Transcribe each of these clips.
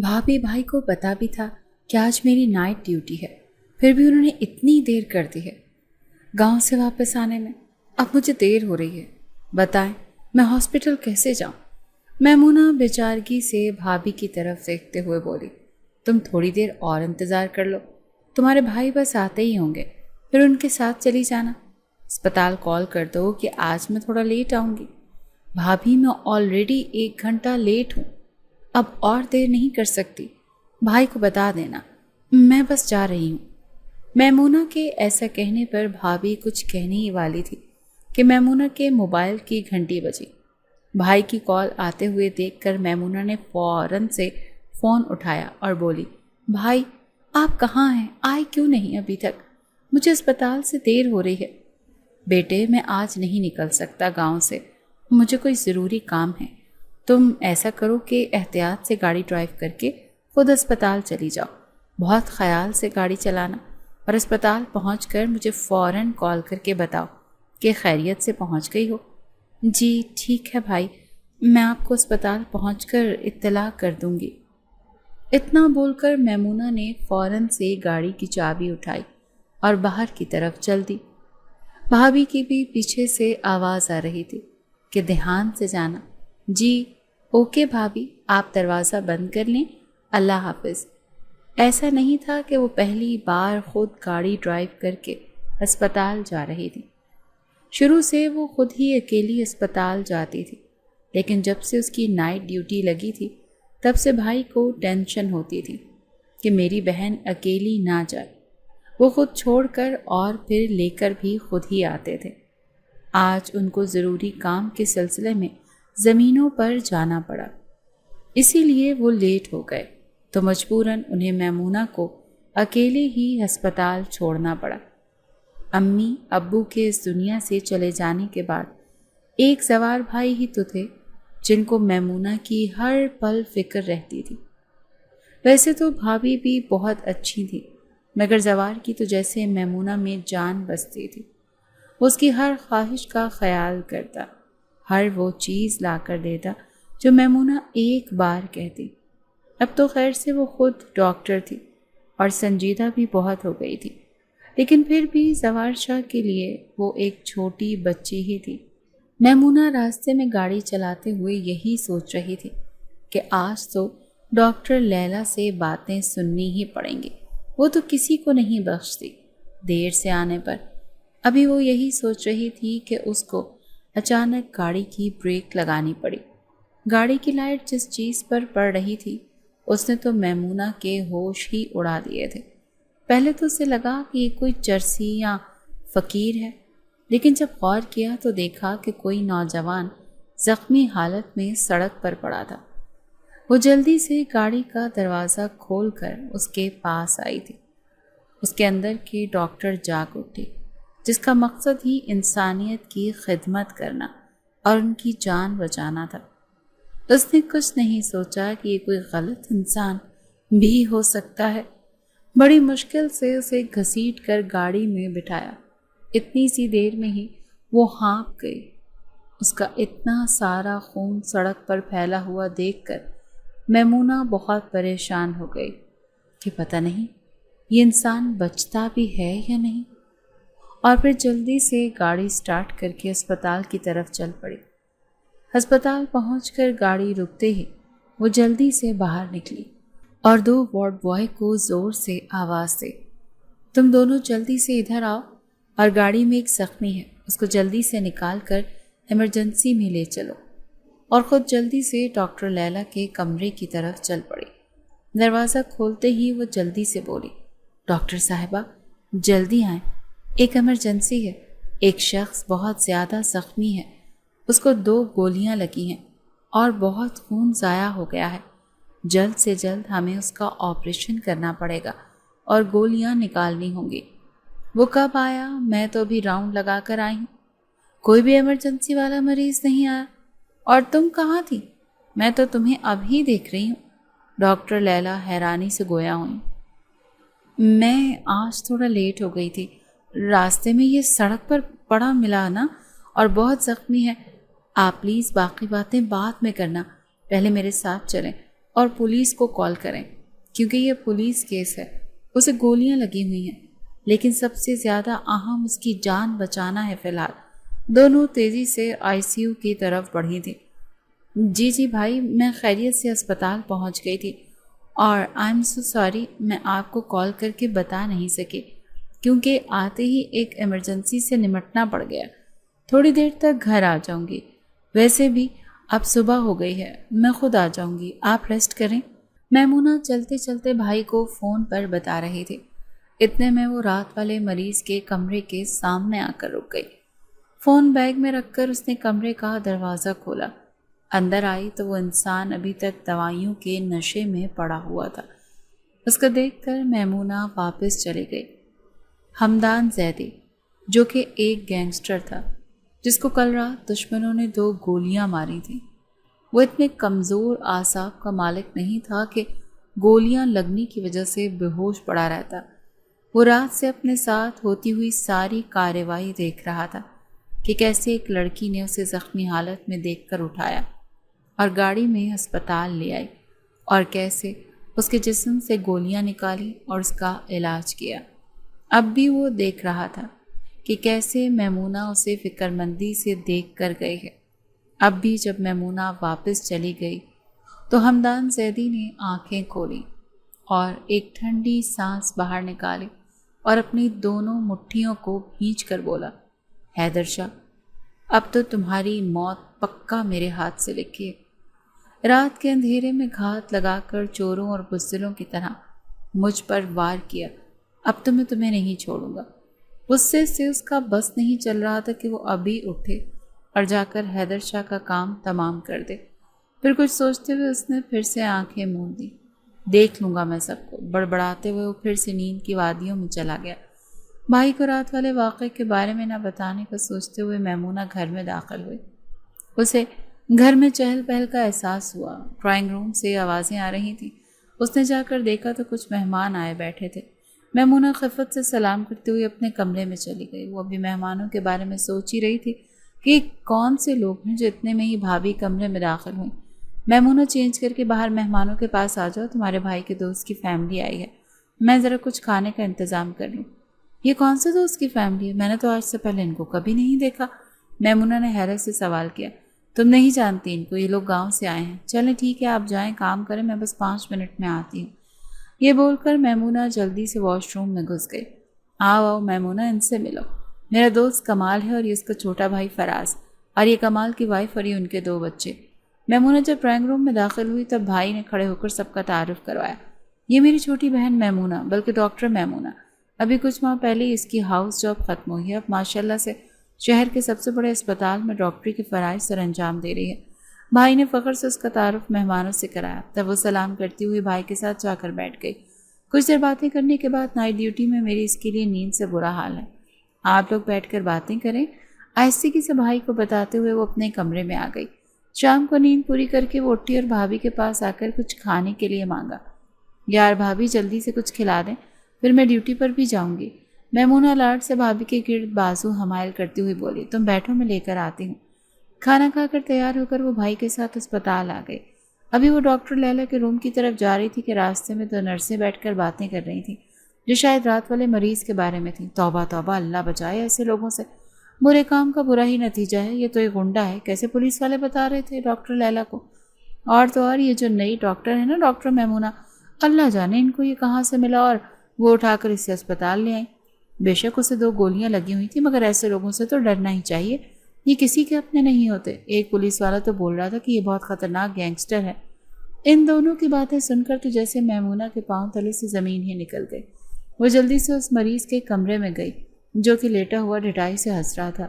بھابھی بھائی کو پتا بھی تھا کہ آج میری نائٹ ڈیوٹی ہے، پھر بھی انہوں نے اتنی دیر کر دی ہے گاؤں سے واپس آنے میں۔ اب مجھے دیر ہو رہی ہے، بتائیں میں ہاسپٹل کیسے جاؤں؟ میمونہ بیچارگی سے بھابھی کی طرف دیکھتے ہوئے بولی، تم تھوڑی دیر اور انتظار کر لو، تمہارے بھائی بس آتے ہی ہوں گے، پھر ان کے ساتھ چلی جانا۔ اسپتال کال کر دو کہ آج میں تھوڑا لیٹ آؤں گی۔ بھابھی میں آلریڈی 1 گھنٹہ لیٹ ہوں، اب اور دیر نہیں کر سکتی، بھائی کو بتا دینا میں بس جا رہی ہوں۔ میمونہ کے ایسا کہنے پر بھابھی کچھ کہنے ہی والی تھی کہ میمونہ کے موبائل کی گھنٹی بجی۔ بھائی کی کال آتے ہوئے دیکھ کر میمونہ نے فوراً سے فون اٹھایا اور بولی، بھائی آپ کہاں ہیں؟ آئے کیوں نہیں ابھی تک؟ مجھے اسپتال سے دیر ہو رہی ہے۔ بیٹے میں آج نہیں نکل سکتا گاؤں سے، مجھے کوئی ضروری کام ہے۔ تم ایسا کرو کہ احتیاط سے گاڑی ڈرائیو کر کے خود اسپتال چلی جاؤ، بہت خیال سے گاڑی چلانا، اور اسپتال پہنچ کر مجھے فوراً کال کر کے بتاؤ کہ خیریت سے پہنچ گئی ہو۔ جی ٹھیک ہے بھائی، میں آپ کو اسپتال پہنچ کر اطلاع کر دوں گی۔ اتنا بول کر میمونہ نے فوراً سے گاڑی کی چابی اٹھائی اور باہر کی طرف چل دی۔ بھابھی کی بھی پیچھے سے آواز آ رہی تھی کہ دھیان سے جانا۔ جی اوکے بھابھی، آپ دروازہ بند کر لیں، اللہ حافظ۔ ایسا نہیں تھا کہ وہ پہلی بار خود گاڑی ڈرائیو کر کے اسپتال جا رہی تھی۔ شروع سے وہ خود ہی اکیلی اسپتال جاتی تھی، لیکن جب سے اس کی نائٹ ڈیوٹی لگی تھی تب سے بھائی کو ٹینشن ہوتی تھی کہ میری بہن اکیلی نہ جائے۔ وہ خود چھوڑ کر اور پھر لے کر بھی خود ہی آتے تھے۔ آج ان کو ضروری کام کے سلسلے میں زمینوں پر جانا پڑا، اسی لیے وہ لیٹ ہو گئے، تو مجبوراً انہیں میمونہ کو اکیلے ہی ہسپتال چھوڑنا پڑا۔ امی ابو کے اس دنیا سے چلے جانے کے بعد ایک زوار بھائی ہی تو تھے جن کو میمونہ کی ہر پل فکر رہتی تھی۔ ویسے تو بھابھی بھی بہت اچھی تھی، مگر زوار کی تو جیسے میمونہ میں جان بستی تھی۔ اس کی ہر خواہش کا خیال کرتا، ہر وہ چیز لا کر دیتا جو میمونہ ایک بار کہتی۔ اب تو خیر سے وہ خود ڈاکٹر تھی اور سنجیدہ بھی بہت ہو گئی تھی، لیکن پھر بھی زوار شاہ کے لیے وہ ایک چھوٹی بچی ہی تھی۔ میمونہ راستے میں گاڑی چلاتے ہوئے یہی سوچ رہی تھی کہ آج تو ڈاکٹر لیلا سے باتیں سننی ہی پڑیں گی، وہ تو کسی کو نہیں بخشتی دیر سے آنے پر۔ ابھی وہ یہی سوچ رہی تھی کہ اس کو اچانک گاڑی کی بریک لگانی پڑی۔ گاڑی کی لائٹ جس چیز پر پڑ رہی تھی اس نے تو میمونہ کے ہوش ہی اڑا دیے تھے۔ پہلے تو اسے لگا کہ یہ کوئی چرسی یا فقیر ہے، لیکن جب غور کیا تو دیکھا کہ کوئی نوجوان زخمی حالت میں سڑک پر پڑا تھا۔ وہ جلدی سے گاڑی کا دروازہ کھول کر اس کے پاس آئی تھی۔ اس کے اندر کے ڈاکٹر جاگ اٹھے، جس کا مقصد ہی انسانیت کی خدمت کرنا اور ان کی جان بچانا تھا۔ اس نے کچھ نہیں سوچا کہ یہ کوئی غلط انسان بھی ہو سکتا ہے۔ بڑی مشکل سے اسے گھسیٹ کر گاڑی میں بٹھایا۔ اتنی سی دیر میں ہی وہ ہانپ گئی۔ اس کا اتنا سارا خون سڑک پر پھیلا ہوا دیکھ کر میمونہ بہت پریشان ہو گئی کہ پتہ نہیں یہ انسان بچتا بھی ہے یا نہیں، اور پھر جلدی سے گاڑی سٹارٹ کر کے اسپتال کی طرف چل پڑی۔ ہسپتال پہنچ کر گاڑی رکتے ہی وہ جلدی سے باہر نکلی اور 2 وارڈ بوائے کو زور سے آواز دے، تم دونوں جلدی سے ادھر آؤ، اور گاڑی میں ایک زخمی ہے، اس کو جلدی سے نکال کر ایمرجنسی میں لے چلو۔ اور خود جلدی سے ڈاکٹر لیلا کے کمرے کی طرف چل پڑی۔ دروازہ کھولتے ہی وہ جلدی سے بولی، ڈاکٹر صاحبہ جلدی آئیں، ایک ایمرجنسی ہے، ایک شخص بہت زیادہ زخمی ہے، اس کو 2 گولیاں لگی ہیں اور بہت خون ضائع ہو گیا ہے، جلد سے جلد ہمیں اس کا آپریشن کرنا پڑے گا اور گولیاں نکالنی ہوں گی۔ وہ کب آیا؟ میں تو ابھی راؤنڈ لگا کر آئی ہوں، کوئی بھی ایمرجنسی والا مریض نہیں آیا۔ اور تم کہاں تھی؟ میں تو تمہیں ابھی دیکھ رہی ہوں۔ ڈاکٹر لیلا حیرانی سے گویا ہوئی۔ میں آج تھوڑا لیٹ ہو گئی تھی، راستے میں یہ سڑک پر پڑا ملا نا، اور بہت زخمی ہے۔ آپ پلیز باقی باتیں بعد میں کرنا، پہلے میرے ساتھ چلیں، اور پولیس کو کال کریں کیونکہ یہ پولیس کیس ہے۔ اسے گولیاں لگی ہوئی ہیں، لیکن سب سے زیادہ اہم اس کی جان بچانا ہے۔ فی الحال دونوں تیزی سے ICU کی طرف بڑھی تھی۔ جی بھائی، میں خیریت سے اسپتال پہنچ گئی تھی اور آئی ایم سو سوری، میں آپ کو کال کر کے بتا نہیں سکی کیونکہ آتے ہی ایک ایمرجنسی سے نمٹنا پڑ گیا۔ تھوڑی دیر تک گھر آ جاؤں گی، ویسے بھی اب صبح ہو گئی ہے، میں خود آ جاؤں گی، آپ ریسٹ کریں۔ میمونہ چلتے چلتے بھائی کو فون پر بتا رہی تھی۔ اتنے میں وہ رات والے مریض کے کمرے کے سامنے آ کر رک گئی۔ فون بیگ میں رکھ کر اس نے کمرے کا دروازہ کھولا۔ اندر آئی تو وہ انسان ابھی تک دوائیوں کے نشے میں پڑا ہوا تھا۔ اس کو دیکھ کر میمونہ واپس چلی گئی۔ حمدان زیدی، جو کہ ایک گینگسٹر تھا جس کو کل رات دشمنوں نے 2 گولیاں ماری تھیں، وہ اتنے کمزور اعصاب کا مالک نہیں تھا کہ گولیاں لگنے کی وجہ سے بے ہوش پڑا رہتا۔ وہ رات سے اپنے ساتھ ہوتی ہوئی ساری کارروائی دیکھ رہا تھا کہ کیسے ایک لڑکی نے اسے زخمی حالت میں دیکھ کر اٹھایا اور گاڑی میں ہسپتال لے آئی، اور کیسے اس کے جسم سے گولیاں نکالی اور اس کا علاج کیا۔ اب بھی وہ دیکھ رہا تھا کہ کیسے میمونہ اسے فکر مندی سے دیکھ کر گئی ہے۔ اب بھی جب میمونہ واپس چلی گئی تو حمدان زیدی نے آنکھیں کھولی اور ایک ٹھنڈی سانس باہر نکالی اور اپنی دونوں مٹھیوں کو بھینچ کر بولا، حیدر شاہ، اب تو تمہاری موت پکا میرے ہاتھ سے لکھی ہے۔ رات کے اندھیرے میں گھات لگا کر چوروں اور بزدلوں کی طرح مجھ پر وار کیا، اب تو میں تمہیں نہیں چھوڑوں گا۔ غصے سے اس کا بس نہیں چل رہا تھا کہ وہ ابھی اٹھے اور جا کر حیدر شاہ کا کام تمام کر دے۔ پھر کچھ سوچتے ہوئے اس نے پھر سے آنکھیں موند دی۔ دیکھ لوں گا میں سب کو، بڑبڑاتے ہوئے وہ پھر سے نیند کی وادیوں میں چلا گیا۔ بھائی کو رات والے واقعے کے بارے میں نہ بتانے کا سوچتے ہوئے میمونہ گھر میں داخل ہوئی۔ اسے گھر میں چہل پہل کا احساس ہوا۔ ڈرائنگ روم سے آوازیں آ رہی تھیں۔ اس نے جا کر دیکھا تو کچھ مہمان آئے بیٹھے تھے۔ میمونہ خفت سے سلام کرتے ہوئے اپنے کمرے میں چلی گئی۔ وہ ابھی مہمانوں کے بارے میں سوچ ہی رہی تھی کہ کون سے لوگ ہیں جو اتنے میں ہی بھابھی کمرے میں داخل ہوئیں۔ میمونہ چینج کر کے باہر، مہمانوں کے پاس آ جاؤ، تمہارے بھائی کے دوست کی فیملی آئی ہے، میں ذرا کچھ کھانے کا انتظام کر لوں۔ یہ کون سے دوست کی فیملی ہے؟ میں نے تو آج سے پہلے ان کو کبھی نہیں دیکھا۔ میمونہ نے حیرت سے سوال کیا۔ تم نہیں جانتی ان کو، یہ لوگ گاؤں سے آئے ہیں۔ چلیں ٹھیک ہے، آپ جائیں، کام کریں، میں بس 5 منٹ میں آتی ہوں۔ یہ بول کر میمونہ جلدی سے واش روم میں گھس گئی۔ آؤ میمونہ، ان سے ملو، میرا دوست کمال ہے اور یہ اس کا چھوٹا بھائی فراز، اور یہ کمال کی وائف اور یہ ان کے 2 بچے۔ میمونہ جب ڈرائنگ روم میں داخل ہوئی تب بھائی نے کھڑے ہو کر سب کا تعارف کروایا۔ یہ میری چھوٹی بہن میمونہ، بلکہ ڈاکٹر میمونہ۔ ابھی کچھ ماہ پہلے اس کی ہاؤس جاب ختم ہوئی ہے، اب ماشاءاللہ سے شہر کے سب سے بڑے اسپتال میں ڈاکٹری کے فرائض سر انجام دے رہی ہے۔ بھائی نے فخر سے اس کا تعارف مہمانوں سے کرایا، تب وہ سلام کرتی ہوئی بھائی کے ساتھ جا کر بیٹھ گئی۔ کچھ دیر باتیں کرنے کے بعد، نائٹ ڈیوٹی میں میری اس کے لیے نیند سے برا حال ہے، آپ لوگ بیٹھ کر باتیں کریں، آہستگی سے بھائی کو بتاتے ہوئے وہ اپنے کمرے میں آ گئی۔ شام کو نیند پوری کر کے وہ اٹھی اور بھابھی کے پاس آ کر کچھ کھانے کے لیے مانگا۔ یار بھابھی، جلدی سے کچھ کھلا دیں، پھر میں ڈیوٹی پر بھی جاؤں گی۔ میمونہ لاڈ سے بھابھی کے گرد بازو حمائل کرتی ہوئی بولی، تم بیٹھو، میں لے کر آتی ہوں۔ کھانا کھا کر تیار ہو کر وہ بھائی کے ساتھ اسپتال آ گئی۔ ابھی وہ ڈاکٹر لیلا کے روم کی طرف جا رہی تھی کہ راستے میں 2 نرسیں بیٹھ کر باتیں کر رہی تھیں جو شاید رات والے مریض کے بارے میں تھیں۔ توبہ توبہ، اللہ بچائے ایسے لوگوں سے، برے کام کا برا ہی نتیجہ ہے، یہ تو ایک غنڈہ ہے، کیسے پولیس والے بتا رہے تھے ڈاکٹر لیلا کو۔ اور تو اور یہ جو نئی ڈاکٹر ہے نا، ڈاکٹر میمونہ، اللہ جانے ان کو یہ کہاں سے ملا اور وہ اٹھا کر اسے اسپتال لے آئیں۔ بے شک اسے 2 گولیاں لگی ہوئی تھیں، مگر ایسے لوگوں سے تو ڈرنا ہی چاہیے، یہ کسی کے اپنے نہیں ہوتے۔ ایک پولیس والا تو بول رہا تھا کہ یہ بہت خطرناک گینگسٹر ہے۔ ان دونوں کی باتیں سن کر تو جیسے میمونہ کے پاؤں تلے سے زمین ہی نکل گئی۔ وہ جلدی سے اس مریض کے کمرے میں گئی جو کہ لیٹا ہوا ڈٹائی سے ہنس رہا تھا،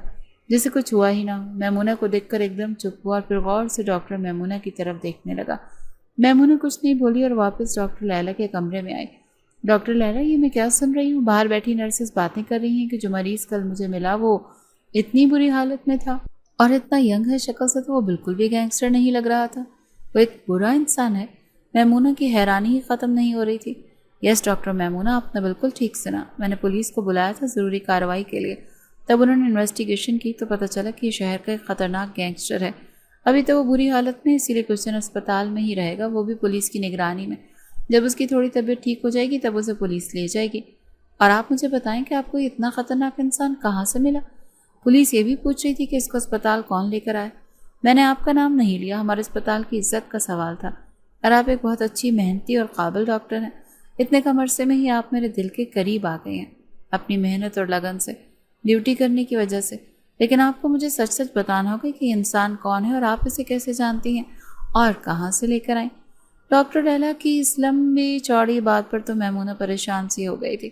جسے کچھ ہوا ہی نہ ہو۔ میمونہ کو دیکھ کر ایک دم چپ ہوا اور پھر غور سے ڈاکٹر میمونہ کی طرف دیکھنے لگا۔ میمونہ کچھ نہیں بولی اور واپس ڈاکٹر لیلا کے کمرے میں آئی۔ ڈاکٹر لیلا، یہ میں کیا سن رہی ہوں؟ باہر بیٹھی نرسز باتیں کر رہی ہیں کہ جو مریض کل مجھے ملا وہ اتنی بری حالت میں تھا اور اتنا ینگ ہے شکل سے، تو وہ بالکل بھی گینگسٹر نہیں لگ رہا تھا، وہ ایک برا انسان ہے۔ میمونہ کی حیرانی ہی ختم نہیں ہو رہی تھی۔ یس ڈاکٹر میمونہ، آپ نے بالکل ٹھیک سنا، میں نے پولیس کو بلایا تھا ضروری کارروائی کے لیے، تب انہوں نے انویسٹیگیشن کی تو پتہ چلا کہ یہ شہر کا ایک خطرناک گینگسٹر ہے۔ ابھی تو وہ بری حالت میں، اسی لیے کچھ دن اسپتال میں ہی رہے گا، وہ بھی پولیس کی نگرانی میں۔ جب اس کی تھوڑی طبیعت ٹھیک ہو جائے گی تب اسے پولیس لے جائے گی۔ اور آپ مجھے بتائیں کہ آپ کو یہ اتنا خطرناک انسان کہاں سے ملا؟ پولیس یہ بھی پوچھ رہی تھی کہ اس کو اسپتال کون لے کر آیا۔ میں نے آپ کا نام نہیں لیا، ہمارے اسپتال کی عزت کا سوال تھا، اور آپ ایک بہت اچھی، محنتی اور قابل ڈاکٹر ہیں۔ اتنے کم عرصے میں ہی آپ میرے دل کے قریب آ گئے ہیں، اپنی محنت اور لگن سے، ڈیوٹی کرنے کی وجہ سے۔ لیکن آپ کو مجھے سچ سچ بتانا ہوگا کہ یہ انسان کون ہے اور آپ اسے کیسے جانتی ہیں اور کہاں سے لے کر آئیں۔ ڈاکٹر لیلا کی اس لمبی چوڑی بات پر تو میمونہ پریشان سی ہو گئی تھی۔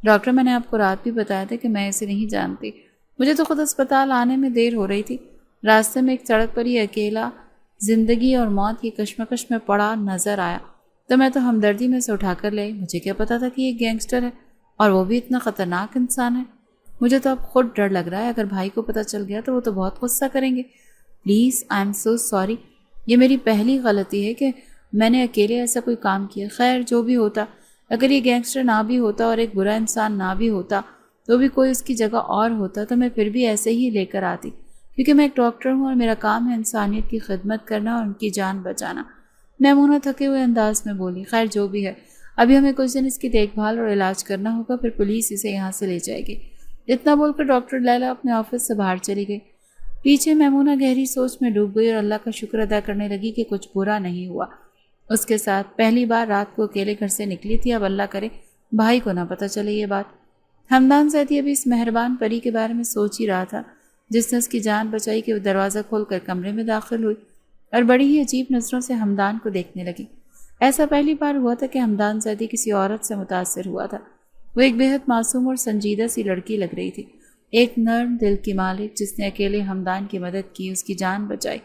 ڈاکٹر، میں نے آپ کو رات بھی بتایا تھا کہ میں اسے نہیں جانتی، مجھے تو خود اسپتال آنے میں دیر ہو رہی تھی۔ راستے میں ایک سڑک پر ہی اکیلا زندگی اور موت کی کشمکش میں پڑا نظر آیا تو میں تو ہمدردی میں سے اٹھا کر لے۔ مجھے کیا پتا تھا کہ یہ گینگسٹر ہے اور وہ بھی اتنا خطرناک انسان ہے۔ مجھے تو اب خود ڈر لگ رہا ہے، اگر بھائی کو پتہ چل گیا تو وہ تو بہت غصہ کریں گے۔ Please, I am so sorry, یہ میری پہلی غلطی ہے کہ میں نے اکیلے ایسا کوئی کام کیا۔ خیر جو بھی ہوتا، اگر یہ گینگسٹر نہ بھی ہوتا اور ایک برا انسان نہ بھی ہوتا تو بھی کوئی اس کی جگہ اور ہوتا تو میں پھر بھی ایسے ہی لے کر آتی، کیونکہ میں ایک ڈاکٹر ہوں اور میرا کام ہے انسانیت کی خدمت کرنا اور ان کی جان بچانا۔ میمونہ تھکے ہوئے انداز میں بولی، خیر جو بھی ہے، ابھی ہمیں کچھ دن اس کی دیکھ بھال اور علاج کرنا ہوگا، پھر پولیس اسے یہاں سے لے جائے گی۔ اتنا بول کر ڈاکٹر لیلا اپنے آفس سے باہر چلی گئی۔ پیچھے میمونہ گہری سوچ میں ڈوب گئی اور اللہ کا شکر ادا کرنے لگی کہ کچھ برا نہیں ہوا اس کے ساتھ۔ پہلی بار رات کو اکیلے گھر سے نکلی تھی، اب اللہ کرے بھائی کو نہ پتہ چلے یہ بات۔ ہمدان زیدی ابھی اس مہربان پری کے بارے میں سوچ ہی رہا تھا جس نے اس کی جان بچائی کہ وہ دروازہ کھول کر کمرے میں داخل ہوئی اور بڑی ہی عجیب نظروں سے ہمدان کو دیکھنے لگی۔ ایسا پہلی بار ہوا تھا کہ ہمدان زیدی کسی عورت سے متاثر ہوا تھا۔ وہ ایک بے حد معصوم اور سنجیدہ سی لڑکی لگ رہی تھی، ایک نرم دل کی مالک جس نے اکیلے ہمدان کی مدد کی، اس کی جان بچائی۔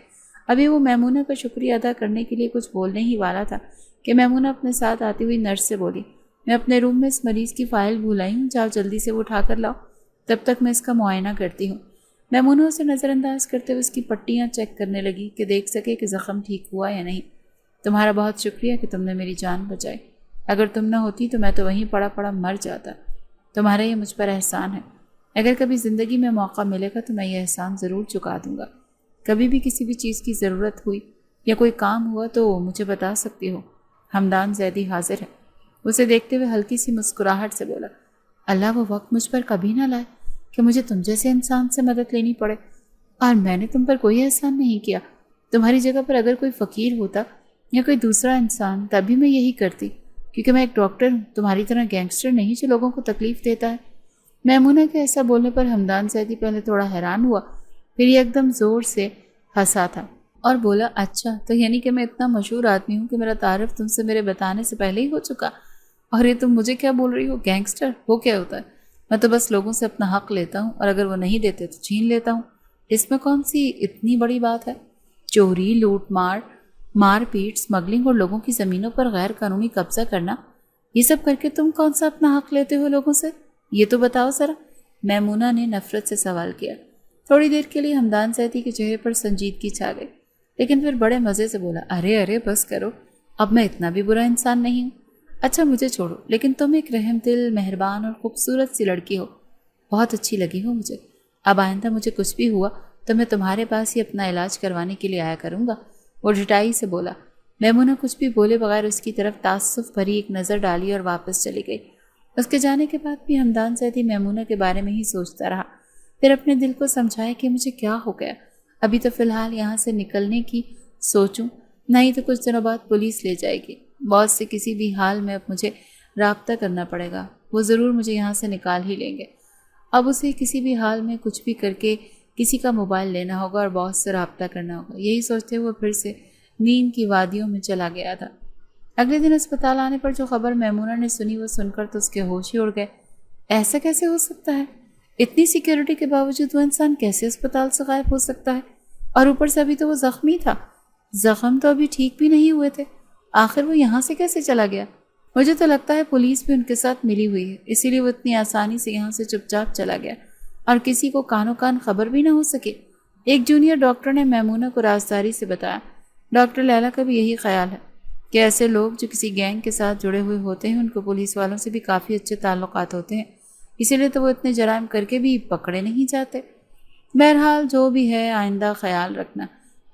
ابھی وہ میمونہ کا شکریہ ادا کرنے کے لیے کچھ بولنے ہی والا تھا کہ میمونہ اپنے ساتھ آتی ہوئی نرس سے بولی، میں اپنے روم میں اس مریض کی فائل بھول آئی ہوں، جاؤ جلدی سے وہ اٹھا کر لاؤ، تب تک میں اس کا معائنہ کرتی ہوں۔ میمونہ اسے نظر انداز کرتے ہوئے اس کی پٹیاں چیک کرنے لگی کہ دیکھ سکے کہ زخم ٹھیک ہوا یا نہیں۔ تمہارا بہت شکریہ کہ تم نے میری جان بچائی، اگر تم نہ ہوتی تو میں تو وہیں پڑا پڑا مر جاتا۔ تمہارا یہ مجھ پر احسان ہے، اگر کبھی زندگی میں موقع ملے گا تو میں یہ احسان ضرور چکا دوں گا۔ کبھی بھی کسی بھی چیز کی ضرورت ہوئی یا کوئی کام ہوا تو مجھے بتا سکتی ہو، ہمدان زیدی حاضر ہے۔ اسے دیکھتے ہوئے ہلکی سی مسکراہٹ سے بولا، اللہ وہ وقت مجھ پر کبھی نہ لائے کہ مجھے تم جیسے انسان سے مدد لینی پڑے، اور میں نے تم پر کوئی احسان نہیں کیا۔ تمہاری جگہ پر اگر کوئی فقیر ہوتا یا کوئی دوسرا انسان تب بھی میں یہی کرتی، کیونکہ میں ایک ڈاکٹر ہوں، تمہاری طرح گینگسٹر نہیں جو لوگوں کو تکلیف دیتا ہے۔ میمونہ کے ایسا بولنے پر ہمدان زیدی پہلے تھوڑا حیران ہوا، پھر یہ ایک دم زور سے ہنسا تھا اور بولا، اچھا تو یعنی کہ میں اتنا مشہور آدمی ہوں کہ میرا تعارف تم سے میرے بتانے سے پہلے ہی ہو چکا، اور یہ تم مجھے کیا بول رہی ہو؟ گینگسٹر وہ کیا ہوتا ہے؟ میں تو بس لوگوں سے اپنا حق لیتا ہوں اور اگر وہ نہیں دیتے تو چھین لیتا ہوں، اس میں کون سی اتنی بڑی بات ہے؟ چوری، لوٹ مار، مار پیٹ، اسمگلنگ اور لوگوں کی زمینوں پر غیر قانونی قبضہ کرنا، یہ سب کر کے تم کون سا اپنا حق لیتے ہو لوگوں سے؟ یہ تو بتاؤ ذرا، میمونہ نے نفرت سے سوال کیا۔ تھوڑی دیر کے لیے ہمدان زیدی کے چہرے پر سنجیدگی چھا گئی، لیکن پھر بڑے مزے سے بولا، ارے ارے بس کرو، اب میں اتنا بھی برا انسان نہیں ہوں۔ اچھا مجھے چھوڑو، لیکن تم ایک رحم دل، مہربان اور خوبصورت سی لڑکی ہو، بہت اچھی لگی ہو مجھے۔ اب آئندہ مجھے کچھ بھی ہوا تو میں تمہارے پاس ہی اپنا علاج کروانے کے لیے آیا کروں گا، وہ ڈٹائی سے بولا۔ میمونہ کچھ بھی بولے بغیر اس کی طرف تعصب بھری ایک نظر ڈالی اور واپس چلی گئی۔ اس کے جانے کے بعد بھی ہمدان زیدی میمونہ کے بارے میں ہی سوچتا رہا، پھر اپنے دل کو سمجھایا کہ مجھے کیا ہو گیا، ابھی تو فی الحال یہاں سے نکلنے کی سوچوں، نہیں تو کچھ دنوں بعد پولیس لے جائے گی، باس سے کسی بھی حال میں اب مجھے رابطہ کرنا پڑے گا، وہ ضرور مجھے یہاں سے نکال ہی لیں گے۔ اب اسے کسی بھی حال میں کچھ بھی کر کے کسی کا موبائل لینا ہوگا اور باس سے رابطہ کرنا ہوگا، یہی سوچتے ہوئے پھر سے نیند کی وادیوں میں چلا گیا تھا۔ اگلے دن اسپتال آنے پر جو خبر میمونہ نے سنی وہ سن کر تو اس کے ہوش ہی اڑ گئے۔ ایسا کیسے ہو سکتا ہے؟ اتنی سیکیورٹی کے باوجود وہ انسان کیسے اسپتال سے غائب ہو سکتا ہے؟ اور اوپر سے ابھی تو وہ زخمی تھا، زخم تو ابھی ٹھیک بھی نہیں ہوئے تھے، آخر وہ یہاں سے کیسے چلا گیا؟ مجھے تو لگتا ہے پولیس بھی ان کے ساتھ ملی ہوئی ہے، اسی لیے وہ اتنی آسانی سے یہاں سے چپ چاپ چلا گیا اور کسی کو کانوں کان خبر بھی نہ ہو سکے۔ ایک جونیئر ڈاکٹر نے میمونہ کو رازداری سے بتایا۔ ڈاکٹر لیلا کا بھی یہی خیال ہے کہ ایسے لوگ جو کسی گینگ کے ساتھ جڑے ہوئے ہوتے ہیں ان کو پولیس والوں سے بھی کافی اچھے تعلقات ہوتے ہیں، اسی لیے تو وہ اتنے جرائم کر کے بھی پکڑے نہیں جاتے۔ بہرحال جو بھی ہے آئندہ خیال رکھنا،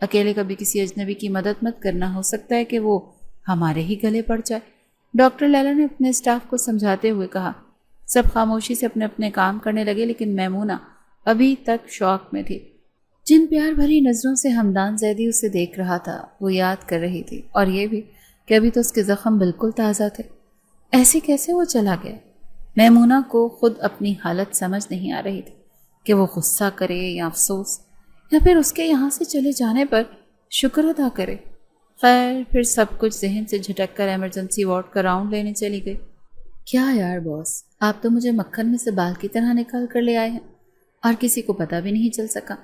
اکیلے کبھی کسی اجنبی کی مدد مت کرنا، ہو سکتا ہے کہ وہ ہمارے ہی گلے پڑ جائے۔ ڈاکٹر لیلا نے اپنے اسٹاف کو سمجھاتے ہوئے کہا۔ سب خاموشی سے اپنے اپنے کام کرنے لگے، لیکن میمونہ ابھی تک شوق میں تھی۔ جن پیار بھری نظروں سے حمدان زیدی اسے دیکھ رہا تھا وہ یاد کر رہی تھی، اور یہ بھی کہ ابھی تو اس کے زخم بالکل تازہ تھے۔ ایسے کیسے وہ چلا گیا؟ میمونہ کو خود اپنی حالت سمجھ نہیں آ رہی تھی کہ وہ غصہ کرے یا افسوس، یا پھر اس کے یہاں سے چلے جانے پر شکر ادا کرے۔ خیر، پھر سب کچھ ذہن سے جھٹک کر ایمرجنسی وارڈ کا راؤنڈ لینے چلی گئی۔ کیا یار باس، آپ تو مجھے مکھن میں سے بال کی طرح نکال کر لے آئے ہیں، اور کسی کو پتہ بھی نہیں چل سکا۔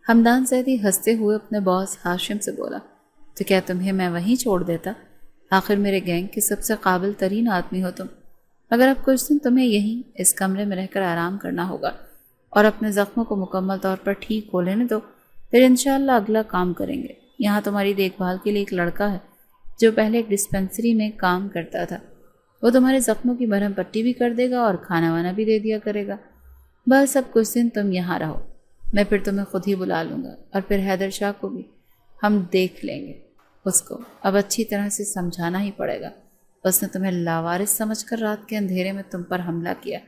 حمدان زیدی ہنستے ہوئے اپنے باس ہاشم سے بولا۔ تو کیا تمہیں میں وہیں چھوڑ دیتا؟ آخر میرے گینگ کے سب سے قابل ترین آدمی ہو تم۔ اگر اب کچھ دن تمہیں یہیں اس کمرے میں رہ کر آرام کرنا ہوگا اور اپنے زخموں کو مکمل طور پر ٹھیک ہو لینے دو، پھر انشاءاللہ اگلا کام کریں گے۔ یہاں تمہاری دیکھ بھال کے لیے ایک لڑکا ہے جو پہلے ایک ڈسپینسری میں کام کرتا تھا۔ وہ تمہارے زخموں کی مرہم پٹی بھی کر دے گا اور کھانا وانا بھی دے دیا کرے گا۔ بس اب کچھ دن تم یہاں رہو، میں پھر تمہیں خود ہی بلا لوں گا، اور پھر حیدر شاہ کو بھی ہم دیکھ لیں گے۔ اس کو اب اچھی طرح سے سمجھانا ہی پڑے گا۔ اس نے تمہیں لاوارث سمجھ کر رات کے اندھیرے میں تم پر حملہ کیا،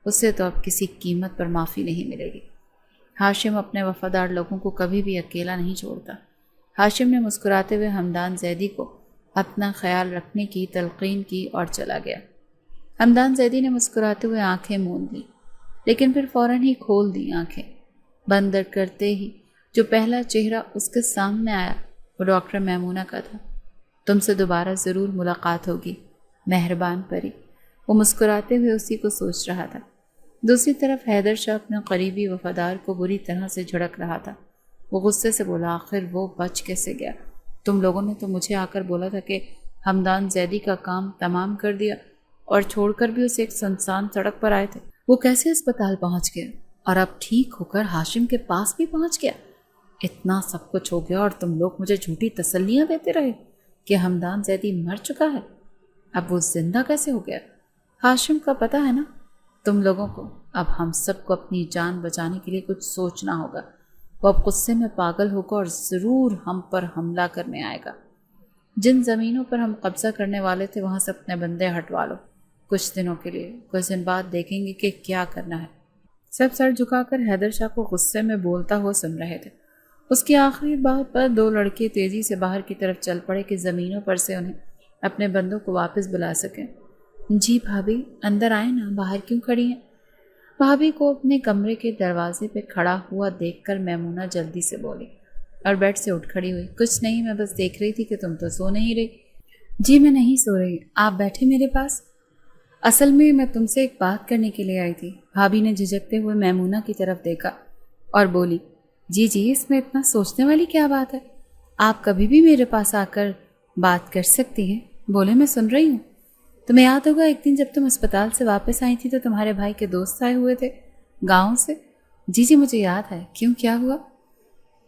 اسے تو اب کسی قیمت پر معافی نہیں ملے گی۔ ہاشم اپنے وفادار لوگوں کو کبھی بھی اکیلا نہیں چھوڑتا۔ ہاشم نے مسکراتے ہوئے حمدان زیدی کو اپنا خیال رکھنے کی تلقین کی اور چلا گیا۔ حمدان زیدی نے مسکراتے ہوئے آنکھیں موند لی، لیکن پھر فوراً ہی کھول دی آنکھیں۔ بند کرتے ہی جو پہلا چہرہ اس کے سامنے آیا وہ ڈاکٹر میمونہ کا تھا۔ تم سے دوبارہ ضرور ملاقات ہوگی مہربان پری، وہ مسکراتے ہوئے اسی کو سوچ رہا تھا۔ دوسری طرف حیدر شاہ اپنے قریبی وفادار کو بری طرح سے جھڑک رہا تھا۔ وہ غصے سے بولا، آخر وہ بچ کیسے گیا؟ تم لوگوں نے تو مجھے آ کر بولا تھا کہ حمدان زیدی کا کام تمام کر دیا اور چھوڑ کر بھی اسے ایک سنسان سڑک پر آئے تھے۔ وہ کیسے اسپتال پہنچ گیا اور اب ٹھیک ہو کر ہاشم کے پاس بھی پہنچ گیا؟ اتنا سب کچھ ہو گیا اور تم لوگ مجھے جھوٹی تسلیاں دیتے رہے کہ حمدان زیدی مر چکا ہے۔ اب وہ زندہ کیسے ہو گیا؟ ہاشم کا پتہ ہے نا تم لوگوں کو۔ اب ہم سب کو اپنی جان بچانے کے لیے کچھ سوچنا ہوگا۔ وہ اب غصے میں پاگل ہوگا اور ضرور ہم پر حملہ کرنے آئے گا۔ جن زمینوں پر ہم قبضہ کرنے والے تھے وہاں سے اپنے بندے ہٹوا لو کچھ دنوں کے لیے، کچھ دن بعد دیکھیں گے کہ کیا کرنا ہے۔ سب سر جھکا کر حیدر شاہ کو غصے میں بولتا ہوا سن رہے تھے۔ اس کی آخری بات پر دو لڑکے تیزی سے باہر کی طرف چل پڑے کہ زمینوں پر سے انہیں اپنے بندوں کو واپس بلا سکیں۔ جی بھابھی، اندر آئیں نا، باہر کیوں کھڑی ہیں؟ بھابھی کو اپنے کمرے کے دروازے پہ کھڑا ہوا دیکھ کر میمونہ جلدی سے بولی اور بیڈ سے اٹھ کھڑی ہوئی۔ کچھ نہیں، میں بس دیکھ رہی تھی کہ تم تو سو نہیں رہی۔ جی میں نہیں سو رہی، آپ بیٹھے میرے پاس۔ اصل میں تم سے ایک بات کرنے کے لیے آئی تھی۔ بھابھی نے جھجکتے ہوئے میمونہ کی طرف دیکھا اور بولی، جی اس میں اتنا سوچنے والی کیا بات ہے؟ آپ کبھی بھی میرے پاس آ کر بات کر سکتی ہیں، بولے میں سن رہی ہوں۔ تمہیں یاد ہوگا ایک دن جب تم اسپتال سے واپس آئی تھی تو تمہارے بھائی کے دوست آئے ہوئے تھے گاؤں سے۔ جی مجھے یاد ہے۔ کیوں، کیا ہوا؟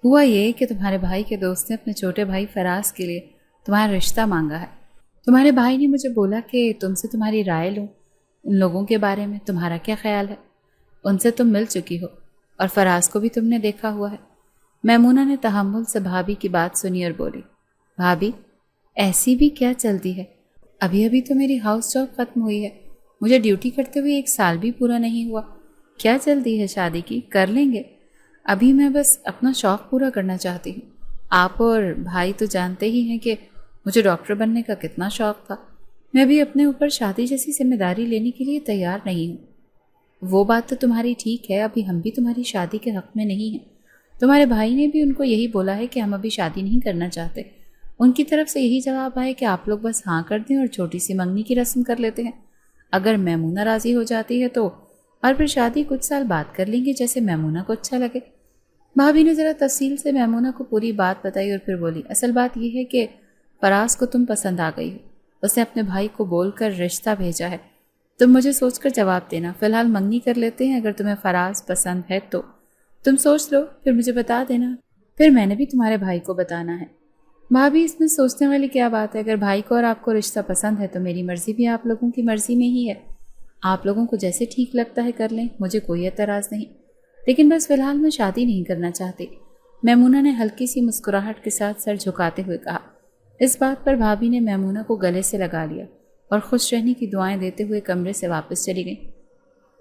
ہوا یہ کہ تمہارے بھائی کے دوست نے اپنے چھوٹے بھائی فراز کے لیے تمہارا رشتہ مانگا ہے۔ تمہارے بھائی نے مجھے بولا کہ تم سے تمہاری رائے لوں ان لوگوں کے بارے میں، تمہارا کیا خیال ہے؟ ان سے تم مل چکی ہو اور فراز کو بھی تم نے دیکھا ہوا ہے۔ میمونہ نے تحمل سے بھابھی کی بات سنی اور بولی، بھابھی ایسی بھی کیا چلتی ہے؟ ابھی تو میری ہاؤس جاب ختم ہوئی ہے، مجھے ڈیوٹی کرتے ہوئے 1 سال بھی پورا نہیں ہوا۔ کیا جلدی ہے شادی کی؟ کر لیں گے، ابھی میں بس اپنا شوق پورا کرنا چاہتی ہوں۔ آپ اور بھائی تو جانتے ہی ہیں کہ مجھے ڈاکٹر بننے کا کتنا شوق تھا۔ میں بھی اپنے اوپر شادی جیسی ذمہ داری لینے کے لیے تیار نہیں ہوں۔ وہ بات تو تمہاری ٹھیک ہے، ابھی ہم بھی تمہاری شادی کے حق میں نہیں ہیں۔ تمہارے بھائی نے بھی ان کو یہی بولا ہے کہ ہم ابھی شادی نہیں کرنا چاہتے۔ ان کی طرف سے یہی جواب آئے کہ آپ لوگ بس ہاں کر دیں اور چھوٹی سی منگنی کی رسم کر لیتے ہیں۔ اگر میمونہ راضی ہو جاتی ہے تو، اور پھر شادی کچھ سال بعد کر لیں گے جیسے میمونہ کو اچھا لگے۔ بھابھی نے ذرا تفصیل سے میمونہ کو پوری بات بتائی اور پھر بولی، اصل بات یہ ہے کہ فراز کو تم پسند آ گئی ہو، اس نے اپنے بھائی کو بول کر رشتہ بھیجا ہے۔ تم مجھے سوچ کر جواب دینا، فی الحال منگنی کر لیتے ہیں، اگر تمہیں فراز پسند ہے تو تم سوچ لو پھر مجھے بتا دینا، پھر میں نے بھی تمہارے بھائی کو بتانا ہے۔ بھابھی اس میں سوچنے والی کیا بات ہے؟ اگر بھائی کو اور آپ کو رشتہ پسند ہے تو میری مرضی بھی آپ لوگوں کی مرضی میں ہی ہے۔ آپ لوگوں کو جیسے ٹھیک لگتا ہے کر لیں، مجھے کوئی اعتراض نہیں، لیکن بس فی الحال میں شادی نہیں کرنا چاہتی۔ میمونہ نے ہلکی سی مسکراہٹ کے ساتھ سر جھکاتے ہوئے کہا۔ اس بات پر بھابھی نے میمونہ کو گلے سے لگا لیا اور خوش رہنے کی دعائیں دیتے ہوئے کمرے سے واپس چلی گئی۔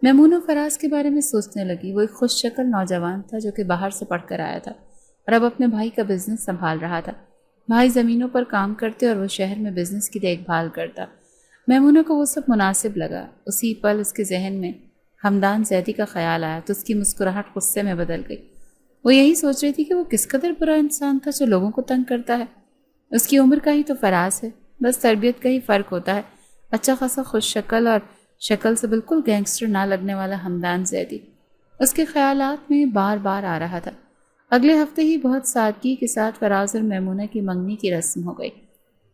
میمونہ فراز کے بارے میں سوچنے لگی۔ وہ ایک خوش شکل نوجوان تھا جو کہ باہر سے پڑھ کر آیا تھا اور اب اپنے بھائی کا بزنس سنبھال رہا تھا۔ بھائی زمینوں پر کام کرتے اور وہ شہر میں بزنس کی دیکھ بھال کرتا۔ میمونہ کو وہ سب مناسب لگا۔ اسی پل اس کے ذہن میں حمدان زیدی کا خیال آیا تو اس کی مسکراہٹ غصے میں بدل گئی۔ وہ یہی سوچ رہی تھی کہ وہ کس قدر برا انسان تھا جو لوگوں کو تنگ کرتا ہے۔ اس کی عمر کا ہی تو فراز ہے، بس تربیت کا ہی فرق ہوتا ہے۔ اچھا خاصا خوش شکل اور شکل سے بالکل گینگسٹر نہ لگنے والا حمدان زیدی اس کے خیالات میں بار بار آ رہا تھا۔ اگلے ہفتے ہی بہت سادگی کے ساتھ فراز اور میمونہ کی منگنی کی رسم ہو گئی۔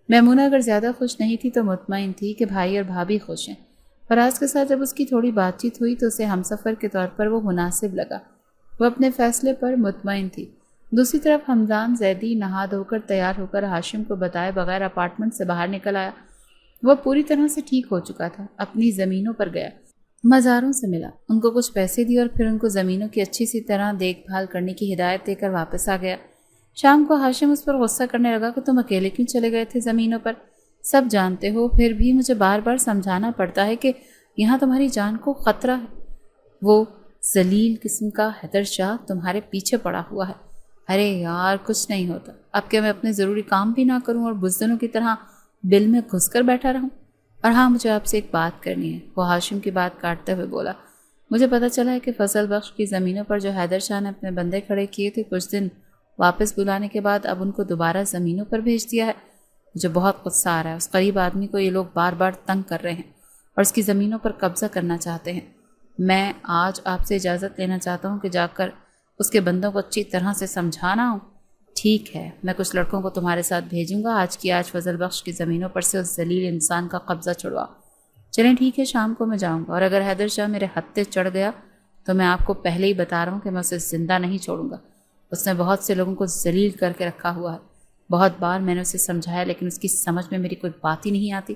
میمونہ اگر زیادہ خوش نہیں تھی تو مطمئن تھی کہ بھائی اور بھابھی خوش ہیں۔ فراز کے ساتھ جب اس کی تھوڑی بات چیت ہوئی تو اسے ہمسفر کے طور پر وہ مناسب لگا۔ وہ اپنے فیصلے پر مطمئن تھی۔ دوسری طرف حمدان زیدی نہا دھو کر تیار ہو کر ہاشم کو بتائے بغیر اپارٹمنٹ سے باہر نکل آیا۔ وہ پوری طرح سے ٹھیک ہو چکا تھا۔ اپنی زمینوں پر گیا، مزاروں سے ملا، ان کو کچھ پیسے دیے اور پھر ان کو زمینوں کی اچھی سی طرح دیکھ بھال کرنے کی ہدایت دے کر واپس آ گیا۔ شام کو ہاشم اس پر غصہ کرنے لگا کہ تم اکیلے کیوں چلے گئے تھے زمینوں پر؟ سب جانتے ہو، پھر بھی مجھے بار بار سمجھانا پڑتا ہے کہ یہاں تمہاری جان کو خطرہ ہے۔ وہ ذلیل قسم کا حیدر شاہ تمہارے پیچھے پڑا ہوا ہے۔ ارے یار کچھ نہیں ہوتا، اب کہ میں اپنے ضروری کام بھی نہ کروں اور بزدلوں کی طرح بل میں گھس کر بیٹھا رہوں۔ اور ہاں، مجھے آپ سے ایک بات کرنی ہے۔ وہ ہاشم کی بات کاٹتے ہوئے بولا، مجھے پتہ چلا ہے کہ فضل بخش کی زمینوں پر جو حیدر شاہ نے اپنے بندے کھڑے کیے تھے کچھ دن واپس بلانے کے بعد اب ان کو دوبارہ زمینوں پر بھیج دیا ہے۔ مجھے بہت غصہ آ رہا ہے۔ اس غریب آدمی کو یہ لوگ بار بار تنگ کر رہے ہیں اور اس کی زمینوں پر قبضہ کرنا چاہتے ہیں۔ میں آج آپ سے اجازت لینا چاہتا ہوں کہ جا کر اس کے بندوں کو اچھی طرح سے سمجھانا ہوں۔ ٹھیک ہے، میں کچھ لڑکوں کو تمہارے ساتھ بھیجوں گا، آج کی آج فضل بخش کی زمینوں پر سے اس ذلیل انسان کا قبضہ چھڑوا۔ چلیں ٹھیک ہے، شام کو میں جاؤں گا، اور اگر حیدر شاہ میرے ہتھے چڑھ گیا تو میں آپ کو پہلے ہی بتا رہا ہوں کہ میں اسے زندہ نہیں چھوڑوں گا۔ اس نے بہت سے لوگوں کو ذلیل کر کے رکھا ہوا ہے۔ بہت بار میں نے اسے سمجھایا لیکن اس کی سمجھ میں میری کوئی بات ہی نہیں آتی۔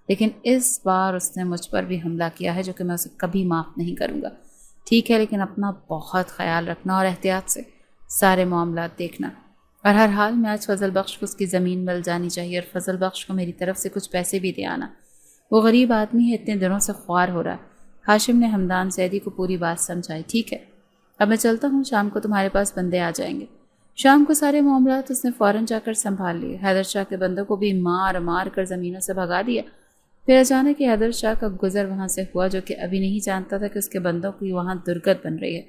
لیکن اس بار اس نے مجھ پر بھی حملہ کیا ہے جو کہ میں اسے کبھی معاف نہیں کروں گا۔ ٹھیک ہے، لیکن اپنا بہت خیال رکھنا اور احتیاط سے سارے معاملات دیکھنا۔ اور ہر حال میں آج فضل بخش کو اس کی زمین مل جانی چاہیے اور فضل بخش کو میری طرف سے کچھ پیسے بھی دے آنا۔ وہ غریب آدمی ہے، اتنے دنوں سے خوار ہو رہا ہے۔ ہاشم نے حمدان زیدی کو پوری بات سمجھائی۔ ٹھیک ہے، اب میں چلتا ہوں، شام کو تمہارے پاس بندے آ جائیں گے۔ شام کو سارے معاملات اس نے فوراً جا کر سنبھال لیے۔ حیدر شاہ کے بندوں کو بھی مار مار کر زمینوں سے بھگا دیا۔ پھر اچانک حیدر شاہ کا گزر وہاں سے ہوا جو کہ ابھی نہیں جانتا تھا کہ اس کے بندوں کی وہاں درگت بن رہی ہے۔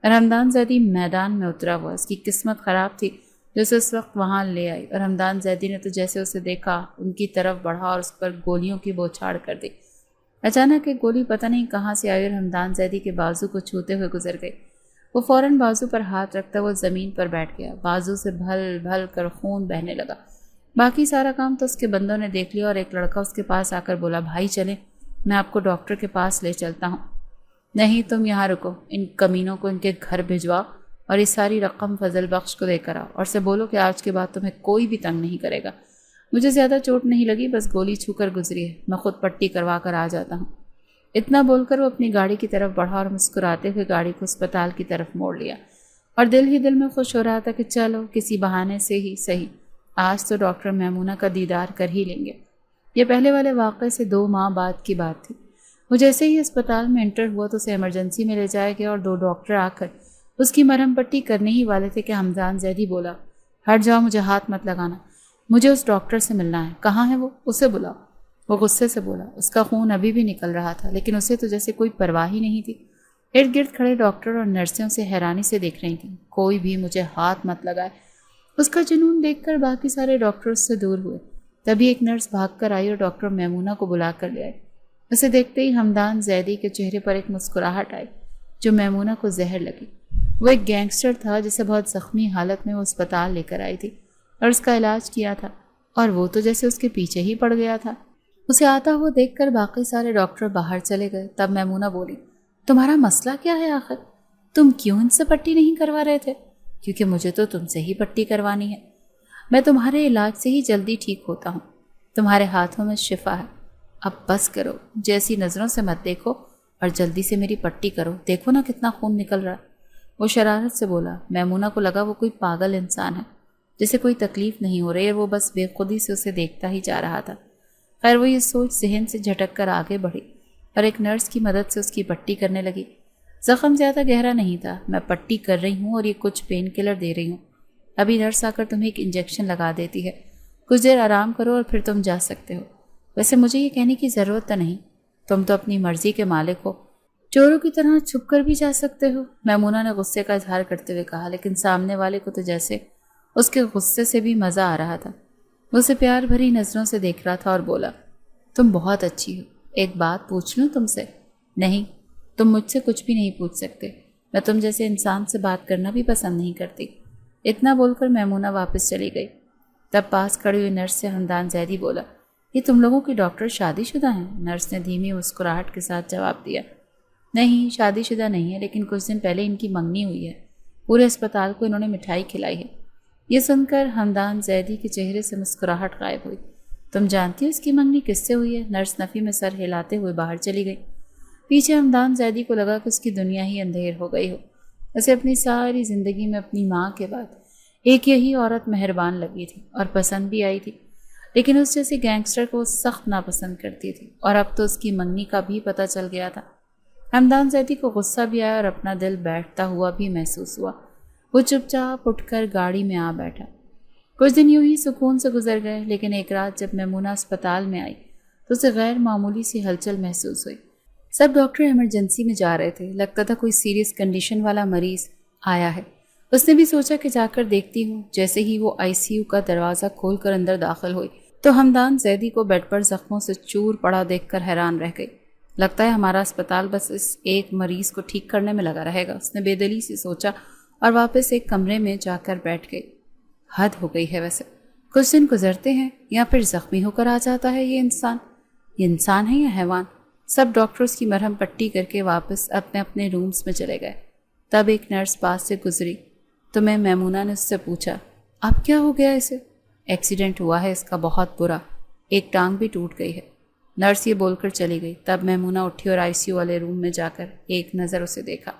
اور حمدان زیدی میدان میں اترا ہوا۔ اس کی قسمت خراب تھی جیسے اس وقت وہاں لے آئی، اور حمدان زیدی نے تو جیسے اسے دیکھا ان کی طرف بڑھا اور اس پر گولیوں کی بوچھاڑ کر دی۔ اچانک ایک گولی پتہ نہیں کہاں سے آئی اور حمدان زیدی کے بازو کو چھوتے ہوئے گزر گئی۔ وہ فوراً بازو پر ہاتھ رکھتا وہ زمین پر بیٹھ گیا۔ بازو سے بھل بھل کر خون بہنے لگا۔ باقی سارا کام تو اس کے بندوں نے دیکھ لیا اور ایک لڑکا اس کے پاس آ کر بولا، بھائی چلیں، میں آپ کو ڈاکٹر کے پاس لے چلتا ہوں۔ نہیں، تم یہاں رکو، ان کمینوں کو ان کے گھر بھجواؤ اور یہ ساری رقم فضل بخش کو دے کر آؤ اور سے بولو کہ آج کے بعد تمہیں کوئی بھی تنگ نہیں کرے گا۔ مجھے زیادہ چوٹ نہیں لگی، بس گولی چھو کر گزری ہے، میں خود پٹی کروا کر آ جاتا ہوں۔ اتنا بول کر وہ اپنی گاڑی کی طرف بڑھا اور مسکراتے ہوئے گاڑی کو اسپتال کی طرف موڑ لیا، اور دل ہی دل میں خوش ہو رہا تھا کہ چلو کسی بہانے سے ہی صحیح آج تو ڈاکٹر میمونہ کا دیدار کر ہی لیں گے۔ یہ پہلے والے واقعے سے 2 ماہ بعد کی بات تھی۔ وہ جیسے ہی اسپتال میں انٹر ہوا تو اسے ایمرجنسی میں لے جایا گیا اور 2 ڈاکٹر آ کر اس کی مرہم پٹی کرنے ہی والے تھے کہ حمدان زیدی بولا، ہٹ جاؤ، مجھے ہاتھ مت لگانا، مجھے اس ڈاکٹر سے ملنا ہے۔ کہاں ہے وہ؟ اسے بلاؤ۔ وہ غصے سے بولا۔ اس کا خون ابھی بھی نکل رہا تھا لیکن اسے تو جیسے کوئی پرواہ ہی نہیں تھی۔ ارد گرد کھڑے ڈاکٹر اور نرسیں اسے حیرانی سے دیکھ رہی تھیں۔ کوئی بھی مجھے ہاتھ مت لگائے۔ اس کا جنون دیکھ کر باقی سارے ڈاکٹر اس سے دور ہوئے۔ تبھی ایک نرس بھاگ کر آئی اور ڈاکٹر میمونہ کو بلا کر لے آئی۔ اسے دیکھتے ہی حمدان زیدی کے چہرے پر ایک مسکراہٹ آئی جو میمونہ کو زہر لگی۔ وہ ایک گینگسٹر تھا جسے بہت زخمی حالت میں وہ اسپتال لے کر آئی تھی اور اس کا علاج کیا تھا، اور وہ تو جیسے اس کے پیچھے ہی پڑ گیا تھا۔ اسے آتا ہوا دیکھ کر باقی سارے ڈاکٹر باہر چلے گئے۔ تب میمونہ بولی، تمہارا مسئلہ کیا ہے آخر؟ تم کیوں ان سے پٹی نہیں کروا رہے تھے؟ کیونکہ مجھے تو تم سے ہی پٹی کروانی ہے۔ میں تمہارے علاج سے ہی جلدی ٹھیک ہوتا ہوں، تمہارے ہاتھوں میں شفا ہے۔ اب بس کرو، جیسی نظروں سے مت دیکھو اور جلدی سے میری پٹی کرو، دیکھو نا کتنا خون نکل رہا ہے۔ وہ شرارت سے بولا۔ میمونہ کو لگا وہ کوئی پاگل انسان ہے جسے کوئی تکلیف نہیں ہو رہی اور وہ بس بے خودی سے اسے دیکھتا ہی جا رہا تھا۔ خیر وہ یہ سوچ ذہن سے جھٹک کر آگے بڑھی اور ایک نرس کی مدد سے اس کی پٹی کرنے لگی۔ زخم زیادہ گہرا نہیں تھا، میں پٹی کر رہی ہوں اور یہ کچھ پین کلر دے رہی ہوں، ابھی نرس آ کر تمہیں ایک انجیکشن لگا دیتی ہے، کچھ دیر آرام کرو اور پھر تم جا سکتے ہو۔ ویسے مجھے یہ کہنے کی ضرورت تو نہیں، تم تو اپنی مرضی کے مالک ہو، چوروں کی طرح چھپ کر بھی جا سکتے ہو، میمونہ نے غصے کا اظہار کرتے ہوئے کہا، لیکن سامنے والے کو تو جیسے اس کے غصے سے بھی مزہ آ رہا تھا۔ وہ اسے پیار بھری نظروں سے دیکھ رہا تھا اور بولا، تم بہت اچھی ہو، ایک بات پوچھ لوں تم سے؟ نہیں، تم مجھ سے کچھ بھی نہیں پوچھ سکتے، میں تم جیسے انسان سے بات کرنا بھی پسند نہیں کرتی۔ اتنا بول کر میمونہ واپس چلی گئی۔ تب پاس کھڑی ہوئی نرس سے حمدان زیدی بولا، یہ تم لوگوں کی ڈاکٹر شادی شدہ ہیں؟ نرس نے دھیمی مسکراہٹ کے ساتھ جواب دیا، نہیں شادی شدہ نہیں ہے، لیکن کچھ دن پہلے ان کی منگنی ہوئی ہے، پورے اسپتال کو انہوں نے مٹھائی کھلائی ہے۔ یہ سن کر حمدان زیدی کے چہرے سے مسکراہٹ غائب ہوئی۔ تم جانتی ہو اس کی منگنی کس سے ہوئی ہے؟ نرس نفی میں سر ہلاتے ہوئے باہر چلی گئی۔ پیچھے حمدان زیدی کو لگا کہ اس کی دنیا ہی اندھیر ہو گئی ہو، اسے اپنی ساری زندگی میں اپنی ماں کے بعد ایک یہی عورت مہربان لگی تھی اور پسند بھی آئی تھی، لیکن اس جیسے گینگسٹر کو سخت ناپسند کرتی تھی، اور اب تو اس کی منگنی کا بھی پتہ چل گیا تھا۔ حمدان زیدی کو غصہ بھی آیا اور اپنا دل بیٹھتا ہوا بھی محسوس ہوا۔ وہ چپ چاپ اٹھ کر گاڑی میں آ بیٹھا۔ کچھ دن یوں ہی سکون سے گزر گئے، لیکن ایک رات جب میمونہ اسپتال میں آئی تو اسے غیر معمولی سی ہلچل محسوس ہوئی۔ سب ڈاکٹر ایمرجنسی میں جا رہے تھے، لگتا تھا کوئی سیریس کنڈیشن والا مریض آیا ہے۔ اس نے بھی سوچا کہ جا کر دیکھتی ہوں۔ جیسے ہی وہ ICU کا دروازہ کھول کر اندر داخل ہوئی تو حمدان زیدی کو بیڈ پر زخموں سے چور پڑا دیکھ کر حیران رہ گئی۔ لگتا ہے ہمارا اسپتال بس اس ایک مریض کو ٹھیک کرنے میں لگا رہے گا، اس نے بے دلی سے سوچا اور واپس ایک کمرے میں جا کر بیٹھ گئی۔ حد ہو گئی ہے، ویسے کچھ دن گزرتے ہیں یا پھر زخمی ہو کر آ جاتا ہے یہ انسان ہے یا حیوان؟ سب ڈاکٹرز کی مرہم پٹی کر کے واپس اپنے اپنے رومز میں چلے گئے۔ تب ایک نرس پاس سے گزری تو میمونہ نے اس سے پوچھا، اب کیا ہو گیا اسے؟ ایکسیڈنٹ ہوا ہے اس کا بہت برا، ایک ٹانگ بھی ٹوٹ گئی ہے۔ نرس یہ بول کر چلی گئی۔ تب میمونہ اٹھی اور ICU والے روم میں جا کر ایک نظر اسے دیکھا۔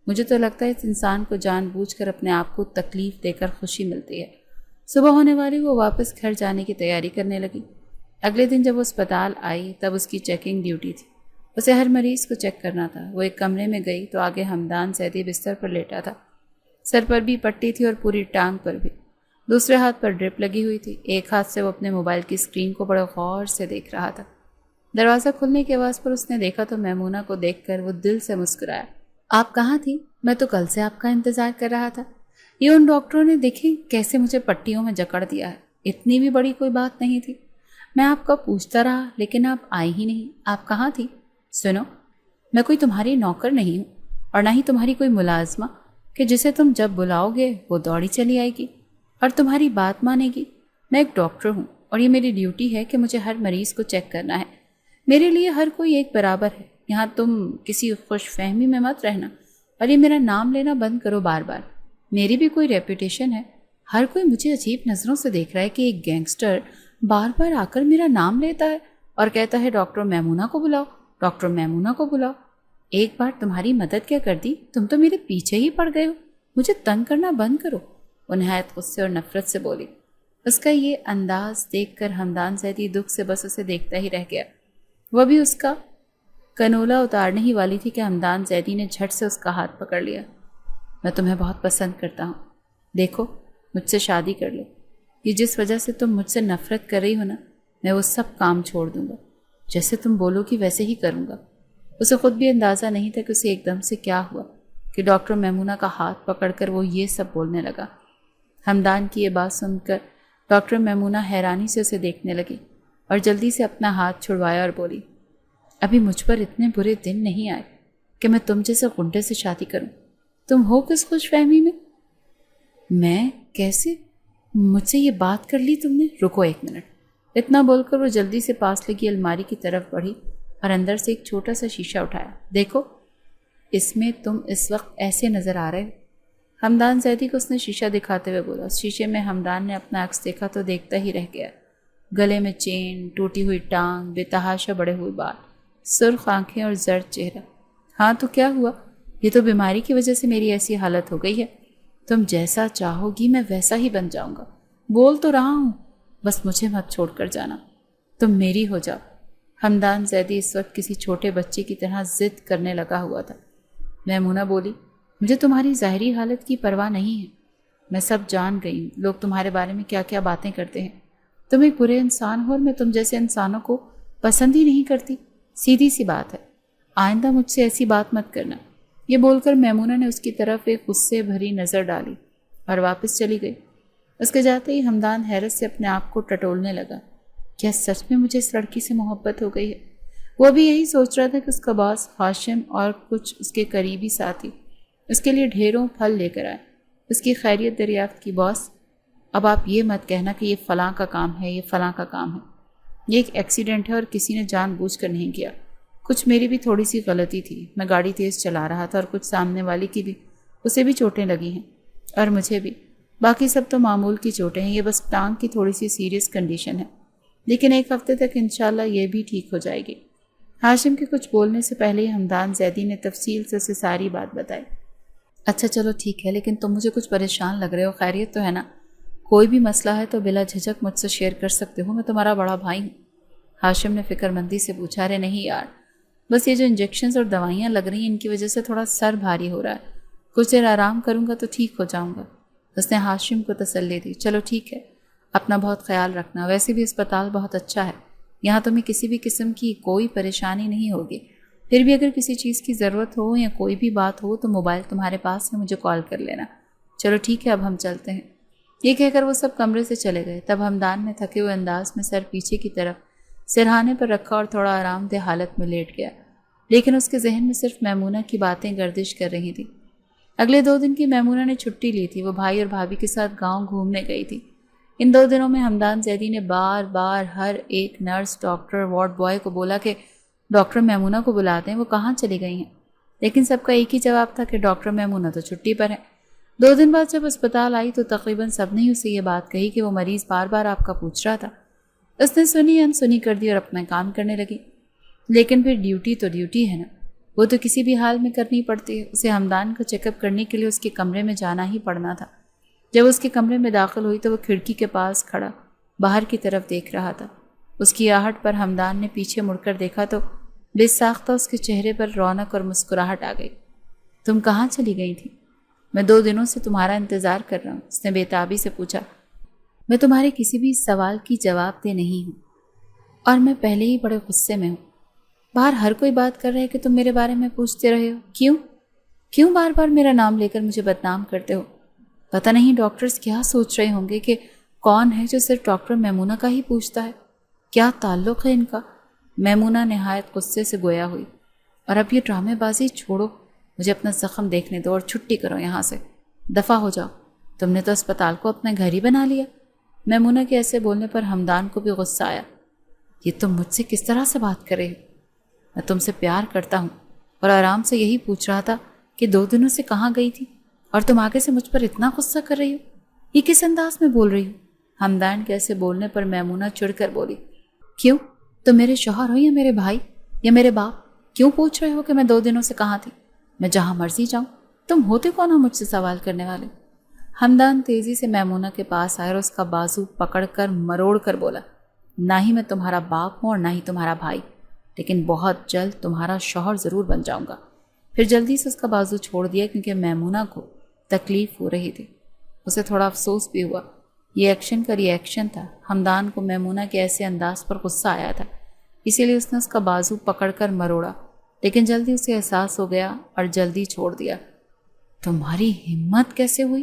مجھے تو لگتا ہے اس انسان کو جان بوجھ کر اپنے آپ کو تکلیف دے کر خوشی ملتی ہے۔ صبح ہونے والی وہ واپس گھر جانے کی تیاری کرنے لگی۔ اگلے دن جب وہ اسپتال آئی تب اس کی چیکنگ ڈیوٹی تھی، اسے ہر مریض کو چیک کرنا تھا۔ وہ ایک کمرے میں گئی تو آگے حمدان زیدی بستر پر لیٹا تھا، سر پر بھی پٹی تھی اور پوری ٹانگ پر بھی، دوسرے ہاتھ پر ڈرپ لگی ہوئی تھی۔ ایک ہاتھ سے وہ اپنے موبائل کی اسکرین کو بڑے غور سے دیکھ رہا تھا۔ دروازہ کھلنے کے آواز پر اس نے دیکھا تو میمونہ کو دیکھ کر وہ دل سے مسکرایا۔ آپ کہاں تھی؟ میں تو کل سے آپ کا انتظار کر رہا تھا۔ یہ ان ڈاکٹروں نے دیکھی کیسے مجھے پٹیوں میں جکڑ دیا ہے، اتنی بھی بڑی کوئی بات نہیں تھی۔ میں آپ کا پوچھتا رہا لیکن آپ آئی ہی نہیں، آپ کہاں تھی؟ سنو، میں کوئی تمہاری نوکر نہیں ہوں اور نہ ہی تمہاری کوئی ملازمہ کہ جسے تم جب بلاؤ گے وہ دوڑی چلی آئے گی اور تمہاری بات مانے گی۔ میں ایک ڈاکٹر ہوں اور یہ میری ڈیوٹی ہے کہ مجھے ہر مریض کو چیک کرنا ہے۔ میرے لیے ہر کوئی ایک برابر ہے۔ یہاں تم کسی خوش فہمی میں مت رہنا اور یہ میرا نام لینا بند کرو بار بار۔ میری بھی کوئی ریپوٹیشن ہے، ہر کوئی مجھے عجیب نظروں سے دیکھ رہا ہے کہ ایک گینگسٹر بار بار آ کر میرا نام لیتا ہے اور کہتا ہے ڈاکٹر میمونہ کو بلاؤ، ڈاکٹر میمونہ کو بلاؤ۔ ایک بار تمہاری مدد کیا کر دی، تم تو میرے پیچھے ہی پڑ گئے ہو، مجھے تنگ کرنا بند کرو۔ وہ نہایت غصے اور نفرت سے بولی۔ اس کا یہ انداز دیکھ کر حمدان زیدی دکھ سے بس اسے دیکھتا ہی رہ گیا۔ وہ بھی اس کا کنولا اتارنے ہی والی تھی کہ حمدان زیدی نے جھٹ سے اس کا ہاتھ پکڑ لیا۔ میں تمہیں بہت پسند کرتا ہوں، دیکھو مجھ سے شادی کر لو۔ یہ جس وجہ سے تم مجھ سے نفرت کر رہی ہو نا، میں وہ سب کام چھوڑ دوں گا، جیسے تم بولو گی ویسے ہی کروں گا۔ اسے خود بھی اندازہ نہیں تھا کہ اسے ایک دم سے کیا ہوا کہ ڈاکٹر میمونہ کا ہاتھ پکڑ کر وہ یہ سب بولنے لگا۔ حمدان کی یہ بات سن کر ڈاکٹر میمونہ حیرانی سے اسے دیکھنے لگی اور جلدی سے اپنا ہاتھ چھڑوایا اور بولی، ابھی مجھ پر اتنے برے دن نہیں آئے کہ میں تم جیسے غنڈے سے شادی کروں۔ تم ہو کس خوش فہمی میں کیسے؟ مجھ سے یہ بات کر لی تم نے؟ رکو ایک منٹ۔ اتنا بول کر وہ جلدی سے پاس لگی الماری کی طرف بڑھی اور اندر سے ایک چھوٹا سا شیشہ اٹھایا۔ دیکھو اس میں تم اس وقت ایسے نظر آ رہے ہو۔ حمدان زیدی کو اس نے شیشہ دکھاتے ہوئے بولا۔ اس شیشے میں حمدان نے اپنا عکس دیکھا تو دیکھتا ہی رہ گیا۔ گلے میں چین، ٹوٹی ہوئی ٹانگ، بے تحاشا بڑے ہوئے بال، سرخ آنکھیں اور زرد چہرہ۔ ہاں تو کیا ہوا؟ یہ تو بیماری کی وجہ سے میری ایسی حالت ہو گئی ہے. تم جیسا چاہو گی میں ویسا ہی بن جاؤں گا. بول تو رہا ہوں, بس مجھے مت چھوڑ کر جانا. تم میری ہو جاؤ. حمدان زیدی اس وقت کسی چھوٹے بچے کی طرح ضد کرنے لگا ہوا تھا. میمونہ بولی, مجھے تمہاری ظاہری حالت کی پرواہ نہیں ہے. میں سب جان گئی ہوں لوگ تمہارے بارے میں کیا کیا باتیں کرتے ہیں. تم ایک برے انسان ہو اور میں تم جیسے انسانوں کو پسند ہی نہیں کرتی. سیدھی سی بات ہے. آئندہ مجھ سے ایسی بات مت کرنا. یہ بول کر میمونہ نے اس کی طرف ایک غصے بھری نظر ڈالی اور واپس چلی گئی. اس کے جاتے ہی حمدان حیرت سے اپنے آپ کو ٹٹولنے لگا. کیا سچ میں مجھے اس لڑکی سے محبت ہو گئی ہے؟ وہ بھی یہی سوچ رہا تھا کہ اس کا باس ہاشم اور کچھ اس کے قریبی ساتھی اس کے لیے ڈھیروں پھل لے کر آئے. اس کی خیریت دریافت کی. باس, اب آپ یہ مت کہنا کہ یہ فلاں کا کام ہے, یہ فلاں کا کام ہے. یہ ایک ایکسیڈنٹ ہے اور کسی نے جان بوجھ کر نہیں کیا. کچھ میری بھی تھوڑی سی غلطی تھی. میں گاڑی تیز چلا رہا تھا اور کچھ سامنے والی کی بھی, اسے بھی چوٹیں لگی ہیں اور مجھے بھی. باقی سب تو معمول کی چوٹیں ہیں. یہ بس ٹانگ کی تھوڑی سی سیریس کنڈیشن ہے, لیکن ایک ہفتے تک انشاءاللہ یہ بھی ٹھیک ہو جائے گی. ہاشم کے کچھ بولنے سے پہلے ہی حمدان زیدی نے تفصیل سے اسے ساری بات بتائی. اچھا چلو ٹھیک ہے, لیکن تم مجھے کچھ پریشان لگ رہے ہو. خیریت تو ہے نا؟ کوئی بھی مسئلہ ہے تو بلا جھجک مجھ سے شیئر کر سکتے ہو. میں تمہارا بڑا بھائی ہوں. ہاشم نے فکر مندی سے پوچھا. ارے نہیں یار, بس یہ جو انجیکشنز اور دوائیاں لگ رہی ہیں ان کی وجہ سے تھوڑا سر بھاری ہو رہا ہے. کچھ دیر آرام کروں گا تو ٹھیک ہو جاؤں گا. اس نے ہاشم کو تسلی دی. چلو ٹھیک ہے, اپنا بہت خیال رکھنا. ویسے بھی اسپتال بہت اچھا ہے, یہاں تمہیں کسی بھی قسم کی کوئی پریشانی نہیں ہوگی. پھر بھی اگر کسی چیز کی ضرورت ہو یا کوئی بھی بات ہو تو موبائل تمہارے پاس ہے, مجھے کال کر لینا. چلو ٹھیک ہے, اب ہم چلتے ہیں. یہ کہہ کر وہ سب کمرے سے چلے گئے. تب حمدان نے تھکے ہوئے انداز میں سر پیچھے کی طرف سرہانے پر رکھا اور تھوڑا آرام دہ حالت میں لیٹ گیا. لیکن اس کے ذہن میں صرف میمونہ کی باتیں گردش کر رہی تھیں. اگلے 2 دن کی میمونہ نے چھٹی لی تھی. وہ بھائی اور بھابھی کے ساتھ گاؤں گھومنے گئی تھی. ان 2 دنوں میں حمدان زیدی نے بار بار ہر ایک نرس, ڈاکٹر, وارڈ بوائے کو بولا کہ ڈاکٹر میمونہ کو بلاتے ہیں, وہ کہاں چلی گئی ہیں. لیکن سب کا ایک ہی جواب تھا کہ ڈاکٹر میمونہ تو چھٹی پر ہے. 2 دن بعد جب اسپتال آئی تو تقریباً سب نے اسے یہ بات کہی کہ وہ مریض بار بار آپ کا پوچھ رہا تھا. اس نے سنی انسنی کر دی اور اپنا کام کرنے لگی. لیکن پھر ڈیوٹی تو ڈیوٹی ہے نا, وہ تو کسی بھی حال میں کرنی پڑتی ہے. اسے حمدان کا چیک اپ کرنے کے لیے اس کے کمرے میں جانا ہی پڑنا تھا. جب اس کے کمرے میں داخل ہوئی تو وہ کھڑکی کے پاس کھڑا باہر کی طرف دیکھ رہا تھا. اس کی آہٹ پر حمدان نے پیچھے مڑ کر دیکھا تو بے ساختہ اس کے چہرے پر رونق اور مسکراہٹ آ گئی. تم کہاں چلی گئی تھی؟ میں 2 دنوں سے تمہارا انتظار کر رہا ہوں. اس نے بے تابی سے پوچھا. میں تمہارے کسی بھی سوال کی جواب دہ نہیں ہوں اور میں پہلے ہی بڑے غصے میں ہوں. باہر ہر کوئی بات کر رہا ہے کہ تم میرے بارے میں پوچھتے رہے ہو. کیوں بار بار میرا نام لے کر مجھے بدنام کرتے ہو؟ پتہ نہیں ڈاکٹرز کیا سوچ رہے ہوں گے کہ کون ہے جو صرف ڈاکٹر میمونہ کا ہی پوچھتا ہے. کیا تعلق ہے ان کا؟ میمونہ نہایت غصے سے گویا ہوئی. اور اب یہ ڈرامے بازی چھوڑو, مجھے اپنا زخم دیکھنے دو اور چھٹی کرو یہاں سے. دفع ہو جاؤ. تم نے تو اسپتال کو اپنا گھر ہی بنا لیا. میمونہ کے ایسے بولنے پر حمدان کو بھی غصہ آیا. یہ تم مجھ سے کس طرح سے بات کر رہے ہو؟ میں تم سے پیار کرتا ہوں اور آرام سے یہی پوچھ رہا تھا کہ 2 دنوں سے کہاں گئی تھی اور تم آگے سے مجھ پر اتنا غصہ کر رہی ہو. یہ کس انداز میں بول رہی ہو؟ حمدان کے ایسے بولنے پر میمونہ چڑھ کر بولی. کیوں؟ تم میرے شوہر ہو یا میرے بھائی یا میرے باپ؟ کیوں پوچھ رہے ہو کہ میں 2 دنوں سے کہاں تھی؟ میں جہاں مرضی جاؤں. تم ہوتے کون ہو مجھ سے سوال کرنے والے؟ حمدان تیزی سے میمونہ کے پاس آیا اور اس کا بازو پکڑ کر مروڑ کر بولا. نہ ہی میں تمہارا باپ ہوں اور نہ ہی تمہارا بھائی, لیکن بہت جلد تمہارا شوہر ضرور بن جاؤں گا. پھر جلدی سے اس کا بازو چھوڑ دیا کیونکہ میمونہ کو تکلیف ہو رہی تھی. اسے تھوڑا افسوس بھی ہوا. یہ ایکشن کا ری ایکشن تھا. حمدان کو میمونہ کے ایسے انداز پر غصہ آیا تھا, اسی لیے اس نے اس کا بازو پکڑ کر مروڑا, لیکن جلدی اسے احساس ہو گیا اور جلدی چھوڑ دیا. تمہاری ہمت کیسے ہوئی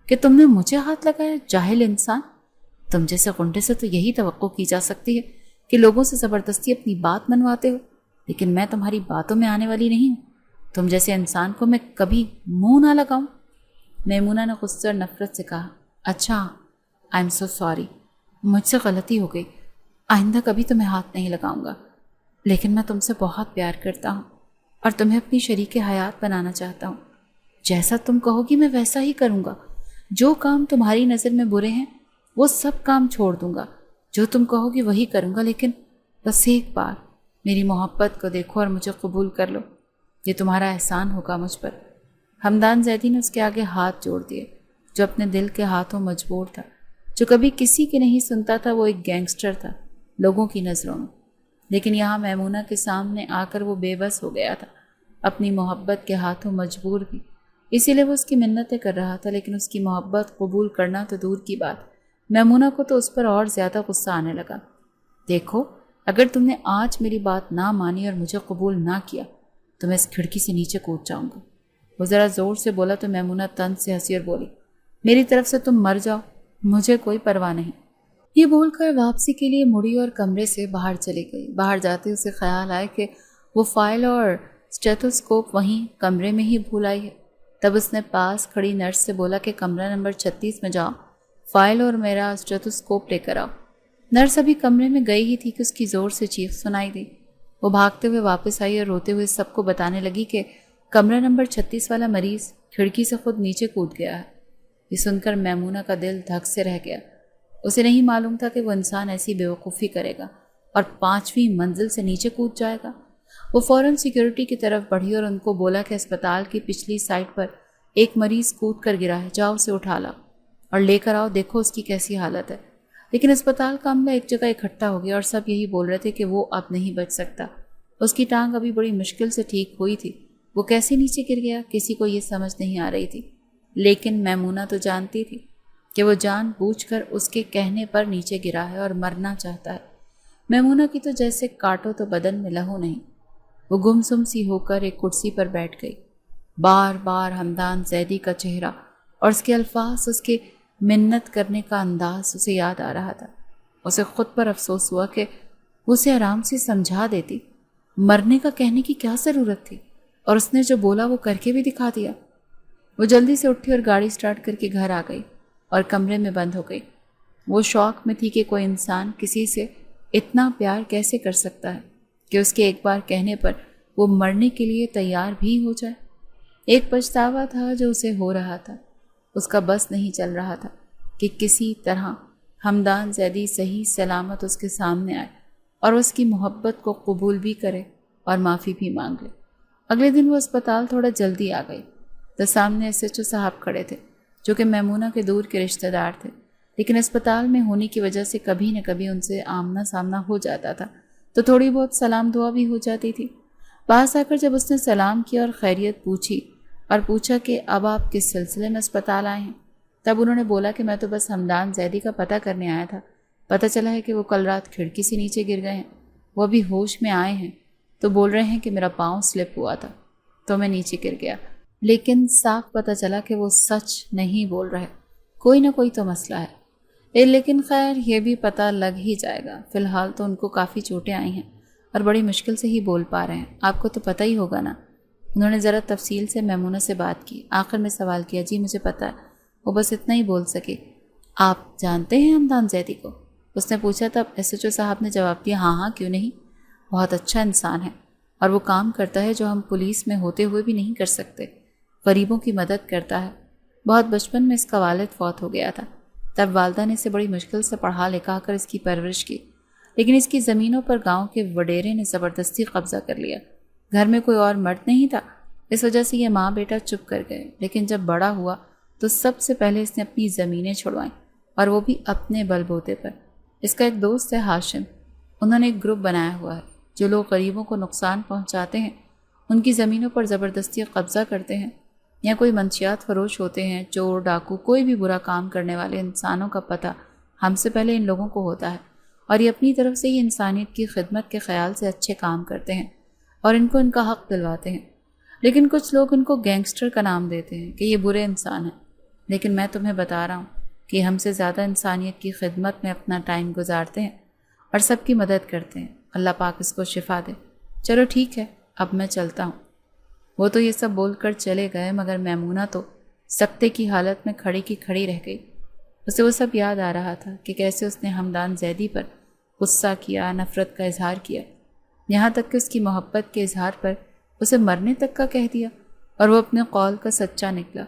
کہ تم نے مجھے ہاتھ لگایا؟ جاہل انسان. تم جیسے غنڈے سے تو یہی توقع کی جا سکتی ہے کہ لوگوں سے زبردستی اپنی بات منواتے ہو, لیکن میں تمہاری باتوں میں آنے والی نہیں ہوں. تم جیسے انسان کو میں کبھی منہ نہ لگاؤں. میمونہ نے غصے اور نفرت سے کہا. اچھا, آئی ایم سو سوری, مجھ سے غلطی ہو گئی. آئندہ کبھی تمہیں ہاتھ نہیں لگاؤں گا. لیکن میں تم سے بہت پیار کرتا ہوں اور تمہیں اپنی شریک حیات بنانا چاہتا ہوں. جیسا تم کہو گی میں ویسا ہی کروں گا. جو کام تمہاری نظر میں برے ہیں وہ سب کام چھوڑ دوں گا. جو تم کہو گی وہی کروں گا. لیکن بس ایک بار میری محبت کو دیکھو اور مجھے قبول کر لو. یہ تمہارا احسان ہوگا مجھ پر۔ ہمدان زیدی نے اس کے آگے ہاتھ جوڑ دیے، جو اپنے دل کے ہاتھوں مجبور تھا، جو کبھی کسی کی نہیں سنتا تھا۔ وہ ایک گینگسٹر تھا لوگوں کی نظروں میں، لیکن یہاں میمونہ کے سامنے آ کر وہ بے بس ہو گیا تھا، اپنی محبت کے ہاتھوں مجبور بھی۔ اسی لیے وہ اس کی منتیں کر رہا تھا، لیکن اس کی محبت قبول کرنا تو دور کی بات، میمونہ کو تو اس پر اور زیادہ غصہ آنے لگا۔ دیکھو، اگر تم نے آج میری بات نہ مانی اور مجھے قبول نہ کیا تو میں اس کھڑکی سے نیچے کود جاؤں گا۔ وہ ذرا زور سے بولا تو میمونہ طنز سے ہنسی اور بولی، میری طرف سے تم مر جاؤ، مجھے کوئی پرواہ نہیں۔ یہ بول کر واپسی کے لیے مڑی اور کمرے سے باہر چلی گئی۔ باہر جاتے اسے خیال آئے کہ وہ فائل اور اسٹیتھوسکوپ وہیں کمرے میں ہی بھول آئی ہے۔ تب اس نے پاس کھڑی نرس سے بولا کہ کمرہ نمبر 36 میں جاؤ، فائل اور میرا اسٹیتھوسکوپ لے کر آؤ۔ نرس ابھی کمرے میں گئی ہی تھی کہ اس کی زور سے چیخ سنائی دی۔ وہ بھاگتے ہوئے واپس آئی اور روتے ہوئے سب کو بتانے لگی کہ کمرہ نمبر 36 والا مریض کھڑکی سے خود نیچے کود گیا ہے۔ یہ سن کر میمونہ کا دل دھک سے رہ گیا۔ اسے نہیں معلوم تھا کہ وہ انسان ایسی بیوقوفی کرے گا اور 5ویں منزل سے نیچے کود جائے گا۔ وہ فوراً سیکیورٹی کی طرف بڑھی اور ان کو بولا کہ اسپتال کی پچھلی سائٹ پر ایک مریض کود کر گرا ہے، جاؤ اسے اٹھا لاؤ اور لے کر آؤ، دیکھو اس کی کیسی حالت ہے۔ لیکن اسپتال کا عملہ ایک جگہ اکٹھا ہو گیا اور سب یہی بول رہے تھے کہ وہ اب نہیں بچ سکتا۔ اس کی ٹانگ ابھی بڑی مشکل سے ٹھیک ہوئی تھی، وہ کیسے نیچے گر گیا کسی کو یہ سمجھ نہیں آ رہی تھی۔ لیکن میمونہ تو جانتی تھی کہ وہ جان بوجھ کر اس کے کہنے پر نیچے گرا ہے اور مرنا چاہتا ہے۔ میمونہ کی تو جیسے کاٹو تو بدن میں لہو نہیں۔ وہ گمسم سی ہو کر ایک کرسی پر بیٹھ گئی۔ بار بار ہمدان زیدی کا چہرہ اور اس کے الفاظ، اس کے منت کرنے کا انداز اسے یاد آ رہا تھا۔ اسے خود پر افسوس ہوا کہ وہ اسے آرام سے سمجھا دیتی، مرنے کا کہنے کی کیا ضرورت تھی، اور اس نے جو بولا وہ کر کے بھی دکھا دیا۔ وہ جلدی سے اٹھی اور گاڑی سٹارٹ کر کے گھر آ گئی اور کمرے میں بند ہو گئی۔ وہ شوق میں تھی کہ کوئی انسان کسی سے اتنا پیار کیسے کر سکتا ہے کہ اس کے ایک بار کہنے پر وہ مرنے کے لیے تیار بھی ہو جائے۔ ایک پچھتاوا تھا جو اسے ہو رہا تھا۔ اس کا بس نہیں چل رہا تھا کہ کسی طرح ہمدان زیدی صحیح سلامت اس کے سامنے آئے اور اس کی محبت کو قبول بھی کرے اور معافی بھی مانگ لے۔ اگلے دن وہ اسپتال تھوڑا جلدی آ گئی تو سامنے SHO صاحب کھڑے تھے، جو کہ میمونہ کے دور کے رشتہ دار تھے، لیکن اسپتال میں ہونے کی وجہ سے کبھی نہ کبھی ان سے آمنا سامنا ہو جاتا تھا، تو تھوڑی بہت سلام دعا بھی ہو جاتی تھی۔ پاس آ کر جب اس نے سلام کیا اور خیریت پوچھی اور پوچھا کہ اب آپ کس سلسلے میں اسپتال آئے ہیں، تب انہوں نے بولا کہ میں تو بس ہمدان زیدی کا پتہ کرنے آیا تھا، پتہ چلا ہے کہ وہ کل رات کھڑکی سے نیچے گر گئے ہیں، وہ ابھی ہوش میں آئے ہیں، تو بول رہے ہیں کہ میرا پاؤں سلپ ہوا تھا تو میں نیچے گر گیا، لیکن صاف پتہ چلا کہ وہ سچ نہیں بول رہے، کوئی نہ کوئی تو مسئلہ ہے۔ لیکن خیر یہ بھی پتہ لگ ہی جائے گا، فی الحال تو ان کو کافی چوٹیں آئی ہیں اور بڑی مشکل سے ہی بول پا رہے ہیں، آپ کو تو پتہ ہی ہوگا نا۔ انہوں نے ذرا تفصیل سے میمونہ سے بات کی، آخر میں سوال کیا، جی مجھے پتہ ہے، وہ بس اتنا ہی بول سکے۔ آپ جانتے ہیں ہمدان زیدی کو؟ اس نے پوچھا۔ تب SHO صاحب نے جواب دیا، ہاں کیوں نہیں، بہت اچھا انسان ہے اور وہ کام کرتا ہے جو ہم پولیس میں ہوتے ہوئے بھی نہیں کر سکتے، غریبوں کی مدد کرتا ہے۔ بہت بچپن میں اس کا والد فوت ہو گیا تھا، تب والدہ نے اسے بڑی مشکل سے پڑھا لکھا کر اس کی پرورش کی، لیکن اس کی زمینوں پر گاؤں کے وڈیرے نے زبردستی قبضہ کر لیا۔ گھر میں کوئی اور مرد نہیں تھا، اس وجہ سے یہ ماں بیٹا چپ کر گئے، لیکن جب بڑا ہوا تو سب سے پہلے اس نے اپنی زمینیں چھڑوائیں، اور وہ بھی اپنے بل بوتے پر۔ اس کا ایک دوست ہے ہاشم، انہوں نے ایک گروپ بنایا ہوا ہے، جو لوگ غریبوں کو نقصان پہنچاتے ہیں ان کی زمینوں پر زبردستی قبضہ کرتے ہیں، یا کوئی منشیات فروش ہوتے ہیں، چور ڈاکو، کوئی بھی برا کام کرنے والے انسانوں کا پتہ ہم سے پہلے ان لوگوں کو ہوتا ہے، اور یہ اپنی طرف سے ہی انسانیت کی خدمت کے خیال سے اچھے کام کرتے ہیں اور ان کو ان کا حق دلواتے ہیں۔ لیکن کچھ لوگ ان کو گینگسٹر کا نام دیتے ہیں کہ یہ برے انسان ہیں، لیکن میں تمہیں بتا رہا ہوں کہ ہم سے زیادہ انسانیت کی خدمت میں اپنا ٹائم گزارتے ہیں اور سب کی مدد کرتے ہیں۔ اللہ پاک اس کو شفا دے۔ چلو ٹھیک ہے، اب میں چلتا ہوں۔ وہ تو یہ سب بول کر چلے گئے، مگر میمونہ تو سکتے کی حالت میں کھڑی کی کھڑی رہ گئی۔ اسے وہ سب یاد آ رہا تھا کہ کیسے اس نے ہمدان زیدی پر غصہ کیا، نفرت کا اظہار کیا، یہاں تک کہ اس کی محبت کے اظہار پر اسے مرنے تک کا کہہ دیا، اور وہ اپنے قول کا سچا نکلا۔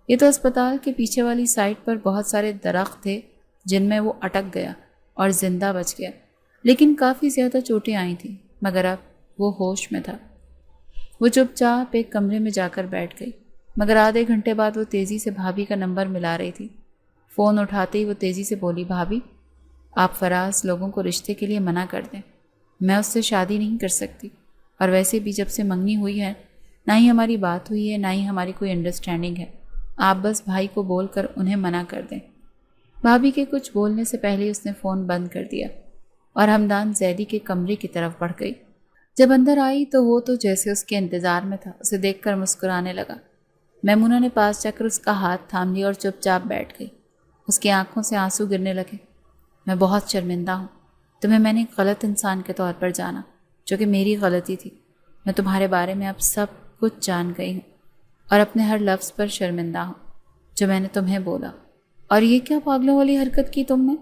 یہ تو اسپتال کے پیچھے والی سائٹ پر بہت سارے درخت تھے جن میں وہ اٹک گیا اور زندہ بچ گیا، لیکن کافی زیادہ چوٹیں آئی تھیں، مگر اب وہ ہوش میں تھا۔ وہ چپ چاپ ایک کمرے میں جا کر بیٹھ گئی، مگر آدھے گھنٹے بعد وہ تیزی سے بھابھی کا نمبر ملا رہی تھی۔ فون اٹھاتے ہی وہ تیزی سے بولی، بھابھی آپ فراز لوگوں کو رشتے کے لیے منع کر دیں، میں اس سے شادی نہیں کر سکتی، اور ویسے بھی جب سے منگنی ہوئی ہے نہ ہی ہماری بات ہوئی ہے نہ ہی ہماری کوئی انڈرسٹینڈنگ ہے، آپ بس بھائی کو بول کر انہیں منع کر دیں۔ بھابھی کے کچھ بولنے سے پہلے اس نے فون بند کر دیا اور ہمدان زیدی کے کمرے کی طرف بڑھ گئی۔ جب اندر آئی تو وہ تو جیسے اس کے انتظار میں تھا، اسے دیکھ کر مسکرانے لگا۔ میمونہ نے پاس جا کر اس کا ہاتھ تھام لیا اور چپ چاپ بیٹھ گئی۔ اس کی آنکھوں سے آنسو گرنے لگے۔ میں بہت شرمندہ ہوں، تمہیں میں نے ایک غلط انسان کے طور پر جانا، جو کہ میری غلطی تھی۔ میں تمہارے بارے میں اب سب کچھ جان گئی ہوں اور اپنے ہر لفظ پر شرمندہ ہوں جو میں نے تمہیں بولا۔ اور یہ کیا پاگلوں والی حرکت کی تم نے؟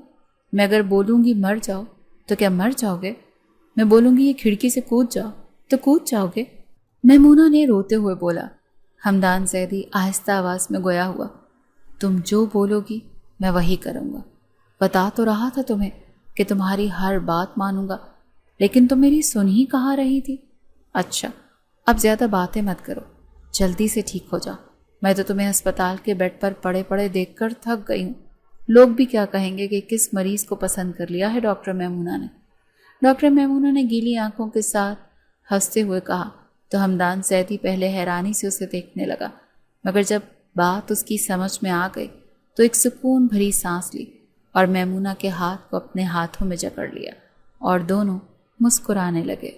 میں اگر بولوں گی مر جاؤ تو کیا مر جاؤ گے؟ میں بولوں گی یہ کھڑکی سے کود جاؤ تو کود جاؤ گے؟ میمونہ نے روتے ہوئے بولا۔ ہمدان زیدی آہستہ آواز میں گویا ہوا، تم جو بولو گی میں وہی کروں گا۔ بتا تو رہا تھا تمہیں کہ تمہاری ہر بات مانوں گا، لیکن تم میری سن ہی کہاں رہی تھی۔ اچھا اب زیادہ باتیں مت کرو، جلدی سے ٹھیک ہو جاؤ۔ میں تو تمہیں ہسپتال کے بیڈ پر پڑے پڑے دیکھ کر تھک گئی ہوں۔ لوگ بھی کیا کہیں گے کہ کس مریض کو پسند کر لیا ہے ڈاکٹر میمونہ نے۔ ڈاکٹر میمونہ نے گیلی آنکھوں کے ساتھ ہنستے ہوئے کہا تو ہمدان زیدی پہلے حیرانی سے اسے دیکھنے لگا، مگر جب بات اس کی سمجھ میں آ گئی تو ایک سکون بھری سانس لی اور میمونہ کے ہاتھ کو اپنے ہاتھوں میں جکڑ لیا اور دونوں مسکرانے لگے۔